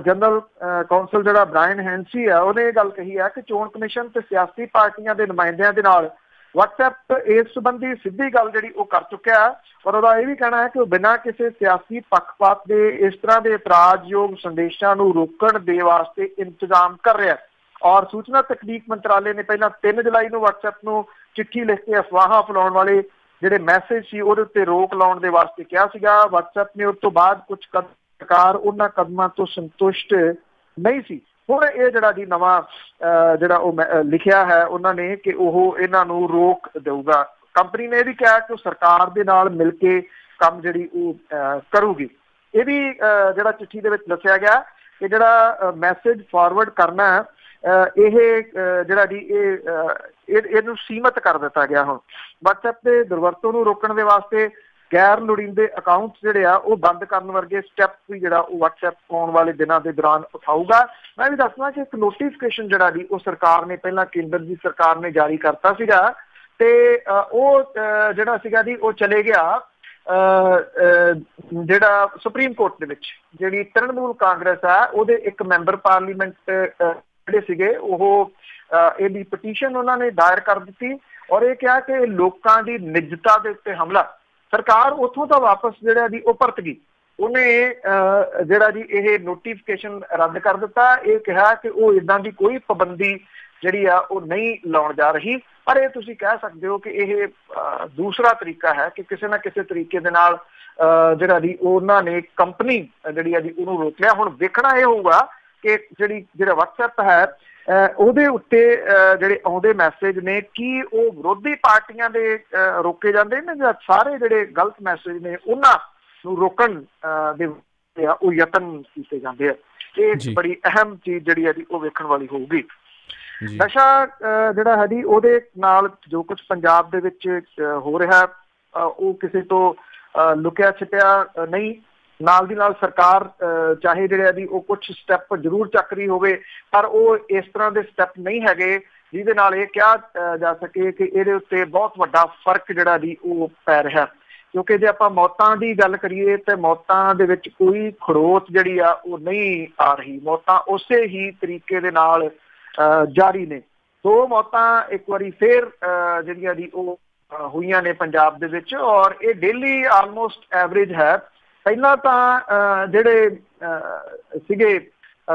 general council ਜਿਹੜਾ ਬ੍ਰਾਇਨ ਹੈਂਸੀ ਆ, ਉਹਨੇ ਇਹ ਗੱਲ ਕਹੀ ਹੈ ਕਿ ਚੋਣ ਕਮਿਸ਼ਨ ਤੇ ਸਿਆਸੀ ਪਾਰਟੀਆਂ ਦੇ ਨੁਮਾਇੰਦਿਆਂ ਦੇ ਨਾਲ WhatsApp ਇਸ ਸੰਬੰਧੀ ਸਿੱਧੀ ਗੱਲ ਜਿਹੜੀ ਉਹ ਕਰ ਚੁੱਕਿਆ ਔਰ ਉਹਦਾ ਇਹ ਵੀ ਕਹਿਣਾ ਹੈ ਕਿ ਉਹ ਬਿਨਾਂ ਕਿਸੇ ਸਿਆਸੀ ਪੱਖਪਾਤ ਦੇ ਇਸ ਤਰ੍ਹਾਂ ਦੇ ਇਤਰਾਜ਼ਯੋਗ ਸੰਦੇਸ਼ਾਂ ਨੂੰ ਰੋਕਣ ਦੇ ਵਾਸਤੇ ਇੰਤਜ਼ਾਮ ਕਰ ਰਿਹਾ। ਔਰ ਸੂਚਨਾ ਤਕਨੀਕ ਮੰਤਰਾਲੇ ਨੇ ਪਹਿਲਾਂ 3 ਜੁਲਾਈ ਨੂੰ WhatsApp ਨੂੰ ਚਿੱਠੀ ਲਿਖ ਕੇ ਅਫਵਾਹਾਂ ਫੈਲਾਉਣ ਵਾਲੇ ਜਿਹੜੇ ਮੈਸੇਜ ਸੀ ਉਹਦੇ ਉੱਤੇ ਰੋਕ ਲਾਉਣ ਦੇ ਵਾਸਤੇ ਕਿਹਾ ਸੀਗਾ। WhatsApp ਨੇ ਉਸ ਤੋਂ ਬਾਅਦ ਕੁਝ ਸਰਕਾਰ ਉਹਨਾਂ ਕਦਮਾਂ ਤੋਂ ਸੰਤੁਸ਼ਟ ਨਹੀਂ ਸੀ। ਹੁਣ ਇਹ ਜਿਹੜਾ ਜੀ ਨਵਾਂ ਜਿਹੜਾ ਉਹ ਲਿਖਿਆ ਹੈ ਉਹਨਾਂ ਨੇ ਕਿ ਉਹ ਇਹਨਾਂ ਨੂੰ ਰੋਕ ਦੇਊਗਾ। ਕੰਪਨੀ ਨੇ ਇਹ ਵੀ ਕਿਹਾ ਕਿ ਉਹ ਸਰਕਾਰ ਦੇ ਨਾਲ ਮਿਲ ਕੇ ਕੰਮ ਜਿਹੜੀ ਉਹ ਕਰੂਗੀ। ਇਹ ਵੀ ਜਿਹੜਾ ਚਿੱਠੀ ਦੇ ਵਿੱਚ ਦੱਸਿਆ ਗਿਆ ਕਿ ਜਿਹੜਾ ਮੈਸੇਜ ਫਾਰਵਰਡ ਕਰਨਾ ਇਹ ਜਿਹੜਾ ਜੀ ਇਹਨੂੰ ਸੀਮਤ ਕਰ ਦਿੱਤਾ ਗਿਆ। ਹੁਣ WhatsApp ਦੇ ਦੁਰਵਰਤੋਂ ਨੂੰ ਰੋਕਣ ਦੇ ਵਾਸਤੇ ਗੈਰ ਲੋੜੀਂਦੇ ਅਕਾਊਂਟਸ ਜਿਹੜੇ ਆ ਉਹ ਬੰਦ ਕਰਨ ਵਰਗੇ ਸਟੈਪ ਵੀ ਜਿਹੜਾ ਉਹ WhatsApp ਆਉਣ ਵਾਲੇ ਦਿਨਾਂ ਦੇ ਦੌਰਾਨ ਉਠਾਊਗਾ। ਮੈਂ ਵੀ ਦੱਸਣਾ ਕਿ ਇੱਕ ਨੋਟੀਫਿਕੇਸ਼ਨ ਜਿਹੜਾ ਜੀ ਉਹ ਸਰਕਾਰ ਨੇ ਪਹਿਲਾਂ ਕੇਂਦਰ ਦੀ ਸਰਕਾਰ ਨੇ ਜਾਰੀ ਕਰਤਾ ਸੀਗਾ ਤੇ ਉਹ ਜਿਹੜਾ ਸੀਗਾ ਜੀ ਉਹ ਚਲੇ ਗਿਆ ਜਿਹੜਾ ਸੁਪਰੀਮ ਕੋਰਟ ਦੇ ਵਿੱਚ। ਜਿਹੜੀ ਤ੍ਰਿਣਮੂਲ ਕਾਂਗਰਸ ਆ ਉਹਦੇ ਇੱਕ ਮੈਂਬਰ ਪਾਰਲੀਮੈਂਟ ਜਿਹੜੇ ਸੀਗੇ ਉਹ ਇਹਦੀ ਪਟੀਸ਼ਨ ਉਹਨਾਂ ਨੇ ਦਾਇਰ ਕਰ ਦਿੱਤੀ ਔਰ ਇਹ ਕਿਹਾ ਕਿ ਲੋਕਾਂ ਦੀ ਨਿੱਜਤਾ ਦੇ ਉੱਤੇ ਹਮਲਾ। ਸਰਕਾਰ ਉੱਥੋਂ ਤਾਂ ਵਾਪਸ ਜਿਹੜਾ ਜੀ ਉਹ ਪਰਤ ਗਈ। ਉਹਨੇ ਜਿਹੜਾ ਜੀ ਇਹ ਨੋਟੀਫਿਕੇਸ਼ਨ ਰੱਦ ਕਰ ਦਿੱਤਾ। ਇਹ ਕਿਹਾ ਕਿ ਉਹ ਇੱਦਾਂ ਦੀ ਕੋਈ ਪਾਬੰਦੀ ਜਿਹੜੀ ਆ ਉਹ ਨਹੀਂ ਲਾਉਣ ਜਾ ਰਹੀ। ਪਰ ਇਹ ਤੁਸੀਂ ਕਹਿ ਸਕਦੇ ਹੋ ਕਿ ਇਹ ਦੂਸਰਾ ਤਰੀਕਾ ਹੈ ਕਿ ਕਿਸੇ ਨਾ ਕਿਸੇ ਤਰੀਕੇ ਦੇ ਨਾਲ ਜਿਹੜਾ ਜੀ ਉਹਨਾਂ ਨੇ ਕੰਪਨੀ ਜਿਹੜੀ ਆ ਜੀ ਉਹਨੂੰ ਰੋਕ ਲਿਆ। ਹੁਣ ਵੇਖਣਾ ਇਹ ਹੋਊਗਾ ਕਿ ਜਿਹੜਾ WhatsApp ਹੈ ਉਹਦੇ ਉੱਤੇ ਜਿਹੜੇ ਆਉਂਦੇ ਮੈਸੇਜ ਨੇ ਕੀ ਉਹ ਵਿਰੋਧੀ ਪਾਰਟੀਆਂ ਦੇ ਰੋਕੇ ਜਾਂਦੇ ਨੇ ਜਾਂ ਸਾਰੇ ਜਿਹੜੇ ਗਲਤ ਮੈਸੇਜ ਨੇ ਉਹਨਾਂ ਨੂੰ ਰੋਕਣ ਦੇ ਉਹ ਯਤਨ ਕੀਤੇ ਜਾਂਦੇ ਆ। ਇਹ ਬੜੀ ਅਹਿਮ ਚੀਜ਼ ਜਿਹੜੀ ਹੈ ਜੀ ਉਹ ਵੇਖਣ ਵਾਲੀ ਹੋਊਗੀ। ਨਸ਼ਾ ਜਿਹੜਾ ਹੈ ਜੀ ਉਹਦੇ ਨਾਲ ਜੋ ਕੁਛ ਪੰਜਾਬ ਦੇ ਵਿੱਚ ਹੋ ਰਿਹਾ ਉਹ ਕਿਸੇ ਤੋਂ ਲੁਕਿਆ ਛਿਪਿਆ ਨਹੀਂ। ਨਾਲ ਦੀ ਨਾਲ ਸਰਕਾਰ ਚਾਹੇ ਜਿਹੜੇ ਦੀ ਉਹ ਕੁਛ ਸਟੈਪ ਜ਼ਰੂਰ ਚੱਕ ਰਹੀ ਹੋਵੇ ਪਰ ਉਹ ਇਸ ਤਰ੍ਹਾਂ ਦੇ ਸਟੈਪ ਨਹੀਂ ਹੈਗੇ ਜਿਹਦੇ ਨਾਲ ਇਹ ਕਿਹਾ ਜਾ ਸਕੇ ਕਿ ਇਹਦੇ ਉੱਤੇ ਬਹੁਤ ਵੱਡਾ ਫਰਕ ਜਿਹੜਾ ਦੀ ਉਹ ਪੈ ਰਿਹਾ। ਕਿਉਂਕਿ ਜੇ ਆਪਾਂ ਮੌਤਾਂ ਦੀ ਗੱਲ ਕਰੀਏ ਤੇ ਮੌਤਾਂ ਦੇ ਵਿੱਚ ਕੋਈ ਖੜੋਤ ਜਿਹੜੀ ਆ ਉਹ ਨਹੀਂ ਆ ਰਹੀ। ਮੌਤਾਂ ਉਸੇ ਹੀ ਤਰੀਕੇ ਦੇ ਨਾਲ ਜਾਰੀ ਨੇ। 2 ਮੌਤਾਂ ਇੱਕ ਵਾਰੀ ਫੇਰ ਜਿਹੜੀਆਂ ਦੀ ਉਹ ਹੋਈਆਂ ਨੇ ਪੰਜਾਬ ਦੇ ਵਿੱਚ, ਔਰ ਇਹ ਡੇਲੀ ਆਲਮੋਸਟ ਐਵਰੇਜ ਹੈ। ਪਹਿਲਾਂ ਤਾਂ ਜਿਹੜੇ ਸੀਗੇ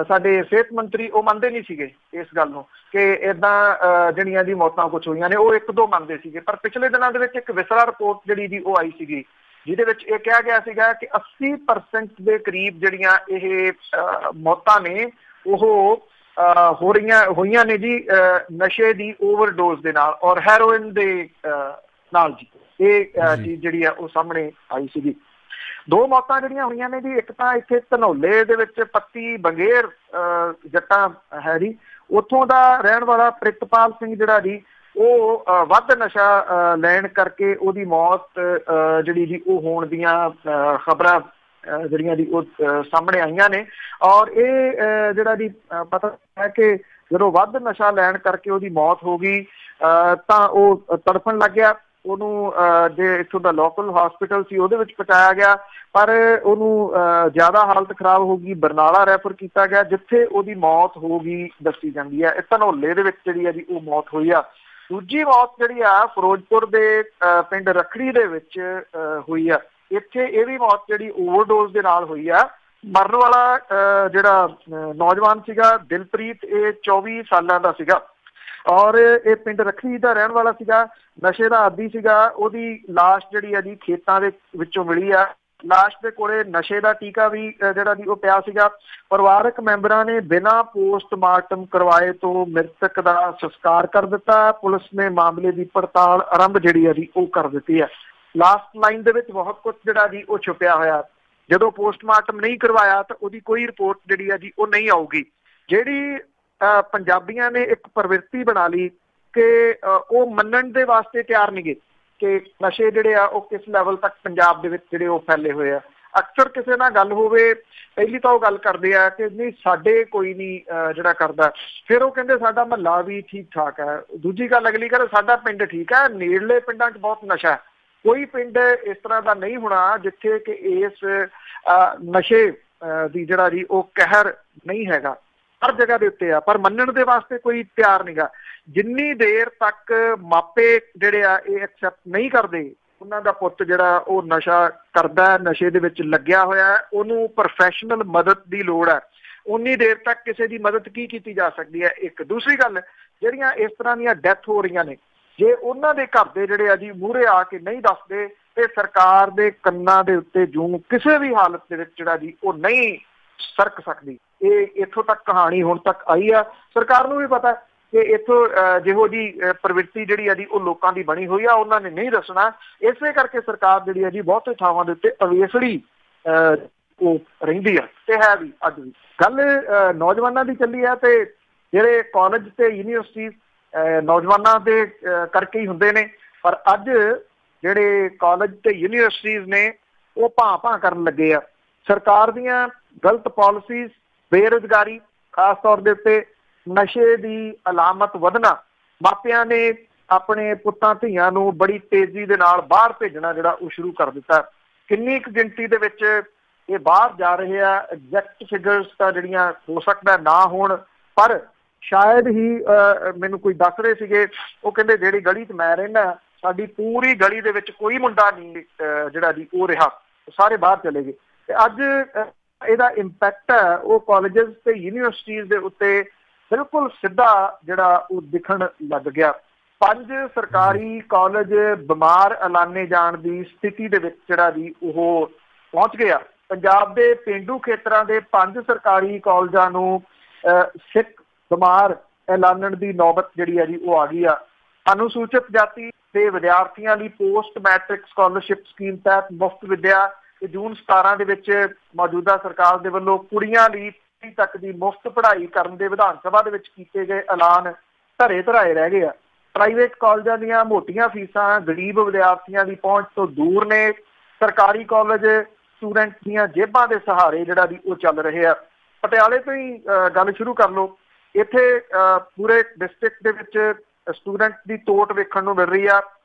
ਸਾਡੇ ਸਿਹਤ ਮੰਤਰੀ, ਉਹ ਮੰਨਦੇ ਨਹੀਂ ਸੀਗੇ ਇਸ ਗੱਲ ਨੂੰ ਕਿ ਇੱਦਾਂ ਜਿਹੜੀਆਂ ਦੀ ਮੌਤਾਂ ਕੁਛ ਹੋਈਆਂ ਨੇ, ਉਹ 1-2 ਮੰਨਦੇ ਸੀਗੇ। ਪਰ ਪਿਛਲੇ ਦਿਨਾਂ ਦੇ ਵਿੱਚ ਇੱਕ ਵਿਸਰਾ ਰਿਪੋਰਟ ਜਿਹੜੀ ਦੀ ਉਹ ਆਈ ਸੀਗੀ, ਜਿਹਦੇ ਵਿੱਚ ਇਹ ਕਿਹਾ ਗਿਆ ਸੀਗਾ ਕਿ 80% ਦੇ ਕਰੀਬ ਜਿਹੜੀਆਂ ਇਹ ਮੌਤਾਂ ਨੇ ਉਹ ਹੋਈਆਂ ਨੇ ਜੀ ਨਸ਼ੇ ਦੀ ਓਵਰਡੋਜ਼ ਦੇ ਨਾਲ ਔਰ ਹੈਰੋਇਨ ਦੇ ਨਾਲ ਜੀ। ਇਹ ਚੀਜ਼ ਜਿਹੜੀ ਆ ਉਹ ਸਾਹਮਣੇ ਆਈ ਸੀਗੀ। 2 ਮੌਤਾਂ ਜਿਹੜੀਆਂ ਹੋਈਆਂ ਨੇ ਜੀ, ਇੱਕ ਤਾਂ ਇੱਥੇ ਧਨੌਲੇ ਦੇ ਵਿੱਚ ਪੱਤੀ ਬੰਗੇਰ ਜੱਟਾਂ ਹੈ ਜੀ, ਉੱਥੋਂ ਦਾ ਰਹਿਣ ਵਾਲਾ ਪ੍ਰਿਤਪਾਲ ਸਿੰਘ ਜਿਹੜਾ ਜੀ, ਉਹ ਵੱਧ ਨਸ਼ਾ ਲੈਣ ਕਰਕੇ ਉਹਦੀ ਮੌਤ ਜਿਹੜੀ ਜੀ ਉਹ ਹੋਣ ਦੀਆਂ ਖਬਰਾਂ ਜਿਹੜੀਆਂ ਦੀ ਉਹ ਸਾਹਮਣੇ ਆਈਆਂ ਨੇ। ਔਰ ਇਹ ਜਿਹੜਾ ਜੀ ਪਤਾ ਹੈ ਕਿ ਜਦੋਂ ਵੱਧ ਨਸ਼ਾ ਲੈਣ ਕਰਕੇ ਉਹਦੀ ਮੌਤ ਹੋ ਗਈ ਤਾਂ ਉਹ ਤੜਫਣ ਲੱਗ ਗਿਆ। ਉਹਨੂੰ ਜੇ ਇੱਥੋਂ ਦਾ ਲੋਕਲ ਹਸਪੀਟਲ ਸੀ ਉਹਦੇ ਵਿੱਚ ਪਹੁੰਚਾਇਆ ਗਿਆ, ਪਰ ਉਹਨੂੰ ਜ਼ਿਆਦਾ ਹਾਲਤ ਖਰਾਬ ਹੋ ਗਈ, ਬਰਨਾਲਾ ਰੈਫਰ ਕੀਤਾ ਗਿਆ, ਜਿੱਥੇ ਉਹਦੀ ਮੌਤ ਹੋ ਗਈ ਦੱਸੀ ਜਾਂਦੀ ਹੈ। ਇਹ ਧਨੌਲੇ ਦੇ ਵਿੱਚ ਜਿਹੜੀ ਆ ਜੀ ਉਹ ਮੌਤ ਹੋਈ ਆ। ਦੂਜੀ ਮੌਤ ਜਿਹੜੀ ਆ ਫਿਰੋਜ਼ਪੁਰ ਦੇ ਪਿੰਡ ਰੱਖੜੀ ਦੇ ਵਿੱਚ ਹੋਈ ਆ। ਇੱਥੇ ਇਹ ਵੀ ਮੌਤ ਜਿਹੜੀ ਓਵਰਡੋਜ਼ ਦੇ ਨਾਲ ਹੋਈ ਆ। ਮਰਨ ਵਾਲਾ ਜਿਹੜਾ ਨੌਜਵਾਨ ਸੀਗਾ ਦਿਲਪ੍ਰੀਤ, ਇਹ 24 ਸਾਲਾਂ ਦਾ ਸੀਗਾ ਔਰ ਇਹ ਪਿੰਡ ਰੱਖੜੀ ਦਾ ਰਹਿਣ ਵਾਲਾ ਸੀਗਾ, ਨਸ਼ੇ ਦਾ ਆਦੀ ਸੀਗਾ। ਉਹਦੀ ਲਾਸ਼ ਜਿਹੜੀ ਆ ਜੀ ਖੇਤਾਂ ਦੇ ਵਿੱਚੋਂ ਮਿਲੀ ਆ। ਲਾਸ਼ ਦੇ ਕੋਲੇ ਨਸ਼ੇ ਦਾ ਟੀਕਾ ਵੀ ਜਿਹੜਾ ਜੀ ਉਹ ਪਿਆ ਸੀਗਾ। ਪਰਿਵਾਰਕ ਮੈਂਬਰਾਂ ਨੇ ਬਿਨਾਂ ਪੋਸਟਮਾਰਟਮ ਕਰਵਾਏ ਤੋਂ ਮ੍ਰਿਤਕ ਦਾ ਸੰਸਕਾਰ ਕਰ ਦਿੱਤਾ। ਪੁਲਿਸ ਨੇ ਮਾਮਲੇ ਦੀ ਪੜਤਾਲ ਆਰੰਭ ਜਿਹੜੀ ਆ ਜੀ ਉਹ ਕਰ ਦਿੱਤੀ ਹੈ। ਲਾਸਟ ਲਾਈਨ ਦੇ ਵਿੱਚ ਬਹੁਤ ਕੁਝ ਜਿਹੜਾ ਜੀ ਉਹ ਛੁਪਿਆ ਹੋਇਆ। ਜਦੋਂ ਪੋਸਟਮਾਰਟਮ ਨਹੀਂ ਕਰਵਾਇਆ ਤਾਂ ਉਹਦੀ ਕੋਈ ਰਿਪੋਰਟ ਜਿਹੜੀ ਆ ਜੀ ਉਹ ਨਹੀਂ ਆਊਗੀ। ਜਿਹੜੀ ਪੰਜਾਬੀਆਂ ਨੇ ਇੱਕ ਪ੍ਰਵਿਰਤੀ ਬਣਾ ਲਈ ਕਿ ਉਹ ਮੰਨਣ ਦੇ ਵਾਸਤੇ ਤਿਆਰ ਨਹੀਂ ਗੇ ਕਿ ਨਸ਼ੇ ਜਿਹੜੇ ਆ ਉਹ ਕਿਸ ਲੈਵਲ ਤੱਕ ਪੰਜਾਬ ਦੇ ਵਿੱਚ ਜਿਹੜੇ ਉਹ ਫੈਲੇ ਹੋਏ ਆ। ਅਕਸਰ ਕਿਸੇ ਨਾਲ ਗੱਲ ਹੋਵੇ, ਪਹਿਲੀ ਤਾਂ ਉਹ ਗੱਲ ਕਰਦੇ ਆ ਕਿ ਨਹੀਂ ਸਾਡੇ ਕੋਈ ਨਹੀਂ ਜਿਹੜਾ ਕਰਦਾ, ਫਿਰ ਉਹ ਕਹਿੰਦੇ ਸਾਡਾ ਮਹੱਲਾ ਵੀ ਠੀਕ ਠਾਕ ਹੈ। ਦੂਜੀ ਗੱਲ ਅਗਲੀ ਕਰ ਸਾਡਾ ਪਿੰਡ ਠੀਕ ਹੈ, ਨੇੜਲੇ ਪਿੰਡਾਂ 'ਚ ਬਹੁਤ ਨਸ਼ਾ ਹੈ। ਕੋਈ ਪਿੰਡ ਇਸ ਤਰ੍ਹਾਂ ਦਾ ਨਹੀਂ ਹੋਣਾ ਜਿੱਥੇ ਕਿ ਇਸ ਨਸ਼ੇ ਦੀ ਜਿਹੜਾ ਜੀ ਉਹ ਕਹਿਰ ਨਹੀਂ ਹੈਗਾ। ਹਰ ਜਗ੍ਹਾ ਦੇ ਉੱਤੇ ਆ, ਪਰ ਮੰਨਣ ਦੇ ਵਾਸਤੇ ਕੋਈ ਤਿਆਰ ਨਹੀਂਗਾ। ਜਿੰਨੀ ਦੇਰ ਤੱਕ ਮਾਪੇ ਜਿਹੜੇ ਆ ਇਹ ਐਕਸੈਪਟ ਨਹੀਂ ਕਰਦੇ ਉਹਨਾਂ ਦਾ ਪੁੱਤ ਜਿਹੜਾ ਉਹ ਨਸ਼ਾ ਕਰਦਾ, ਨਸ਼ੇ ਦੇ ਵਿੱਚ ਲੱਗਿਆ ਹੋਇਆ, ਉਹਨੂੰ ਪ੍ਰੋਫੈਸ਼ਨਲ ਮਦਦ ਦੀ ਲੋੜ ਹੈ, ਉਨੀ ਦੇਰ ਤੱਕ ਕਿਸੇ ਦੀ ਮਦਦ ਕੀ ਕੀਤੀ ਜਾ ਸਕਦੀ ਹੈ। ਇੱਕ ਦੂਸਰੀ ਗੱਲ, ਜਿਹੜੀਆਂ ਇਸ ਤਰ੍ਹਾਂ ਦੀਆਂ ਡੈਥ ਹੋ ਰਹੀਆਂ ਨੇ, ਜੇ ਉਹਨਾਂ ਦੇ ਘਰ ਦੇ ਜਿਹੜੇ ਆ ਜੀ ਮੂਹਰੇ ਆ ਕੇ ਨਹੀਂ ਦੱਸਦੇ ਤੇ ਸਰਕਾਰ ਦੇ ਕੰਨਾਂ ਦੇ ਉੱਤੇ ਜੂੰ ਕਿਸੇ ਵੀ ਹਾਲਤ ਦੇ ਵਿੱਚ ਜਿਹੜਾ ਜੀ ਉਹ ਨਹੀਂ ਸਰਕ ਸਕਦੀ। ਇਹ ਇੱਥੋਂ ਤੱਕ ਕਹਾਣੀ ਹੁਣ ਤੱਕ ਆਈ ਆ। ਸਰਕਾਰ ਨੂੰ ਵੀ ਪਤਾ ਕਿ ਇੱਥੋਂ ਜਿਹੋ ਜੀ ਪ੍ਰਵਿਰਤੀ ਜਿਹੜੀ ਆ ਜੀ ਉਹ ਲੋਕਾਂ ਦੀ ਬਣੀ ਹੋਈ ਆ, ਉਹਨਾਂ ਨੇ ਨਹੀਂ ਦੱਸਣਾ। ਇਸੇ ਕਰਕੇ ਸਰਕਾਰ ਜਿਹੜੀ ਆ ਜੀ ਬਹੁਤੇ ਥਾਵਾਂ ਦੇ ਉੱਤੇ ਅਵੇਸੜੀ ਉਹ ਰਹਿੰਦੀ ਆ ਤੇ ਹੈ ਵੀ। ਅੱਜ ਵੀ ਗੱਲ ਨੌਜਵਾਨਾਂ ਦੀ ਚੱਲੀ ਆ ਤੇ ਜਿਹੜੇ ਕਾਲਜ ਤੇ ਯੂਨੀਵਰਸਿਟੀ ਨੌਜਵਾਨਾਂ ਦੇ ਕਰਕੇ ਹੀ ਹੁੰਦੇ ਨੇ, ਪਰ ਅੱਜ ਜਿਹੜੇ ਕਾਲਜ ਤੇ ਯੂਨੀਵਰਸਿਟੀਜ਼ ਨੇ ਉਹ ਭਾਂ ਕਰਨ ਲੱਗੇ ਆ। ਸਰਕਾਰ ਦੀਆਂ ਗਲਤ ਪਾਲਿਸੀਜ਼, ਬੇਰੁਜ਼ਗਾਰੀ, ਖਾਸ ਤੌਰ ਦੇ ਉੱਤੇ ਨਸ਼ੇ ਦੀ ਅਲਾਮਤ ਵਧਣਾ, ਮਾਪਿਆਂ ਨੇ ਆਪਣੇ ਪੁੱਤਾਂ ਧੀਆਂ ਨੂੰ ਬੜੀ ਤੇਜ਼ੀ ਦੇ ਨਾਲ ਬਾਹਰ ਭੇਜਣਾ ਜਿਹੜਾ ਉਹ ਸ਼ੁਰੂ ਕਰ ਦਿੱਤਾ। ਕਿੰਨੀ ਕੁ ਗਿਣਤੀ ਦੇ ਵਿੱਚ ਇਹ ਬਾਹਰ ਜਾ ਰਹੇ ਆ, ਐਗਜ਼ੈਕਟ ਫਿਗਰਸ ਤਾਂ ਜਿਹੜੀਆਂ ਹੋ ਸਕਦਾ ਨਾ ਹੋਣ, ਪਰ ਸ਼ਾਇਦ ਹੀ ਮੈਨੂੰ ਕੋਈ ਦੱਸ ਰਹੇ ਸੀਗੇ, ਉਹ ਕਹਿੰਦੇ ਜਿਹੜੀ ਗਲੀ 'ਚ ਮੈਂ ਰਹਿੰਦਾ ਸਾਡੀ ਪੂਰੀ ਗਲੀ ਦੇ ਵਿੱਚ ਕੋਈ ਮੁੰਡਾ ਨਹੀਂ ਜਿਹੜਾ ਜੀ ਉਹ ਰਿਹਾ, ਸਾਰੇ ਬਾਹਰ ਚਲੇ ਗਏ। ਤੇ ਅੱਜ ਇਹਦਾ ਇੰਪੈਕਟ ਹੈ ਉਹ ਕਾਲਜਸ ਤੇ ਯੂਨੀਵਰਸਿਟੀਜ਼ ਦੇ ਉੱਤੇ ਬਿਲਕੁਲ ਸਿੱਧਾ ਜਿਹੜਾ ਉਹ ਦਿਖਣ ਲੱਗ ਗਿਆ। 5 ਸਰਕਾਰੀ ਕਾਲਜ ਬਿਮਾਰ ਐਲਾਨੇ ਜਾਣ ਦੀ ਸਥਿਤੀ ਦੇ ਵਿੱਚ ਜਿਹੜਾ ਜੀ ਉਹ ਪਹੁੰਚ ਗਿਆ। ਪੰਜਾਬ ਦੇ ਪੇਂਡੂ ਖੇਤਰਾਂ ਦੇ 5 ਸਰਕਾਰੀ ਕਾਲਜਾਂ ਨੂੰ ਸਿੱਖ ਬਿਮਾਰ ਐਲਾਨਣ ਦੀ ਨੌਬਤ ਜਿਹੜੀ ਹੈ ਜੀ ਉਹ ਆ ਗਈ ਆ। ਅਨੁਸੂਚਿਤ ਜਾਤੀ ਦੇ ਵਿਦਿਆਰਥੀਆਂ ਲਈ ਪੋਸਟ ਮੈਟ੍ਰਿਕ ਸਕਾਲਰਸ਼ਿਪ ਸਕੀਮ ਤਹਿਤ ਮੁਫਤ ਵਿੱਦਿਆ ਤੇ ਜੂਨ 17 ਦੇ ਵਿੱਚ ਮੌਜੂਦਾ ਸਰਕਾਰ ਦੇ ਵੱਲੋਂ ਕੁੜੀਆਂ ਲਈ ਤੱਕ ਦੀ ਮੁਫਤ ਪੜ੍ਹਾਈ ਕਰਨ ਦੇ ਵਿਧਾਨ ਸਭਾ ਦੇ ਵਿੱਚ ਕੀਤੇ ਗਏ ਐਲਾਨ ਧਰੇ ਧਰਾਏ ਰਹਿ ਗਏ ਆ। ਪ੍ਰਾਈਵੇਟ ਕਾਲਜਾਂ ਦੀਆਂ ਮੋਟੀਆਂ ਫੀਸਾਂ ਗਰੀਬ ਵਿਦਿਆਰਥੀਆਂ ਦੀ ਪਹੁੰਚ ਤੋਂ ਦੂਰ ਨੇ। ਸਰਕਾਰੀ ਕਾਲਜ ਸਟੂਡੈਂਟ ਦੀਆਂ ਜੇਬਾਂ ਦੇ ਸਹਾਰੇ ਜਿਹੜਾ ਵੀ ਉਹ ਚੱਲ ਰਹੇ ਆ। ਪਟਿਆਲੇ ਤੋਂ ਹੀ ਗੱਲ ਸ਼ੁਰੂ ਕਰ ਲਓ। ਇੱਥੇ ਪੂਰੇ ਡਿਸਟ੍ਰਿਕਟ ਦੇ ਵਿੱਚ ਸਟੂਡੈਂਟ ਦੀ ਤੋਟ ਵੇਖਣ ਨੂੰ ਮਿਲ ਰਹੀ ਆ।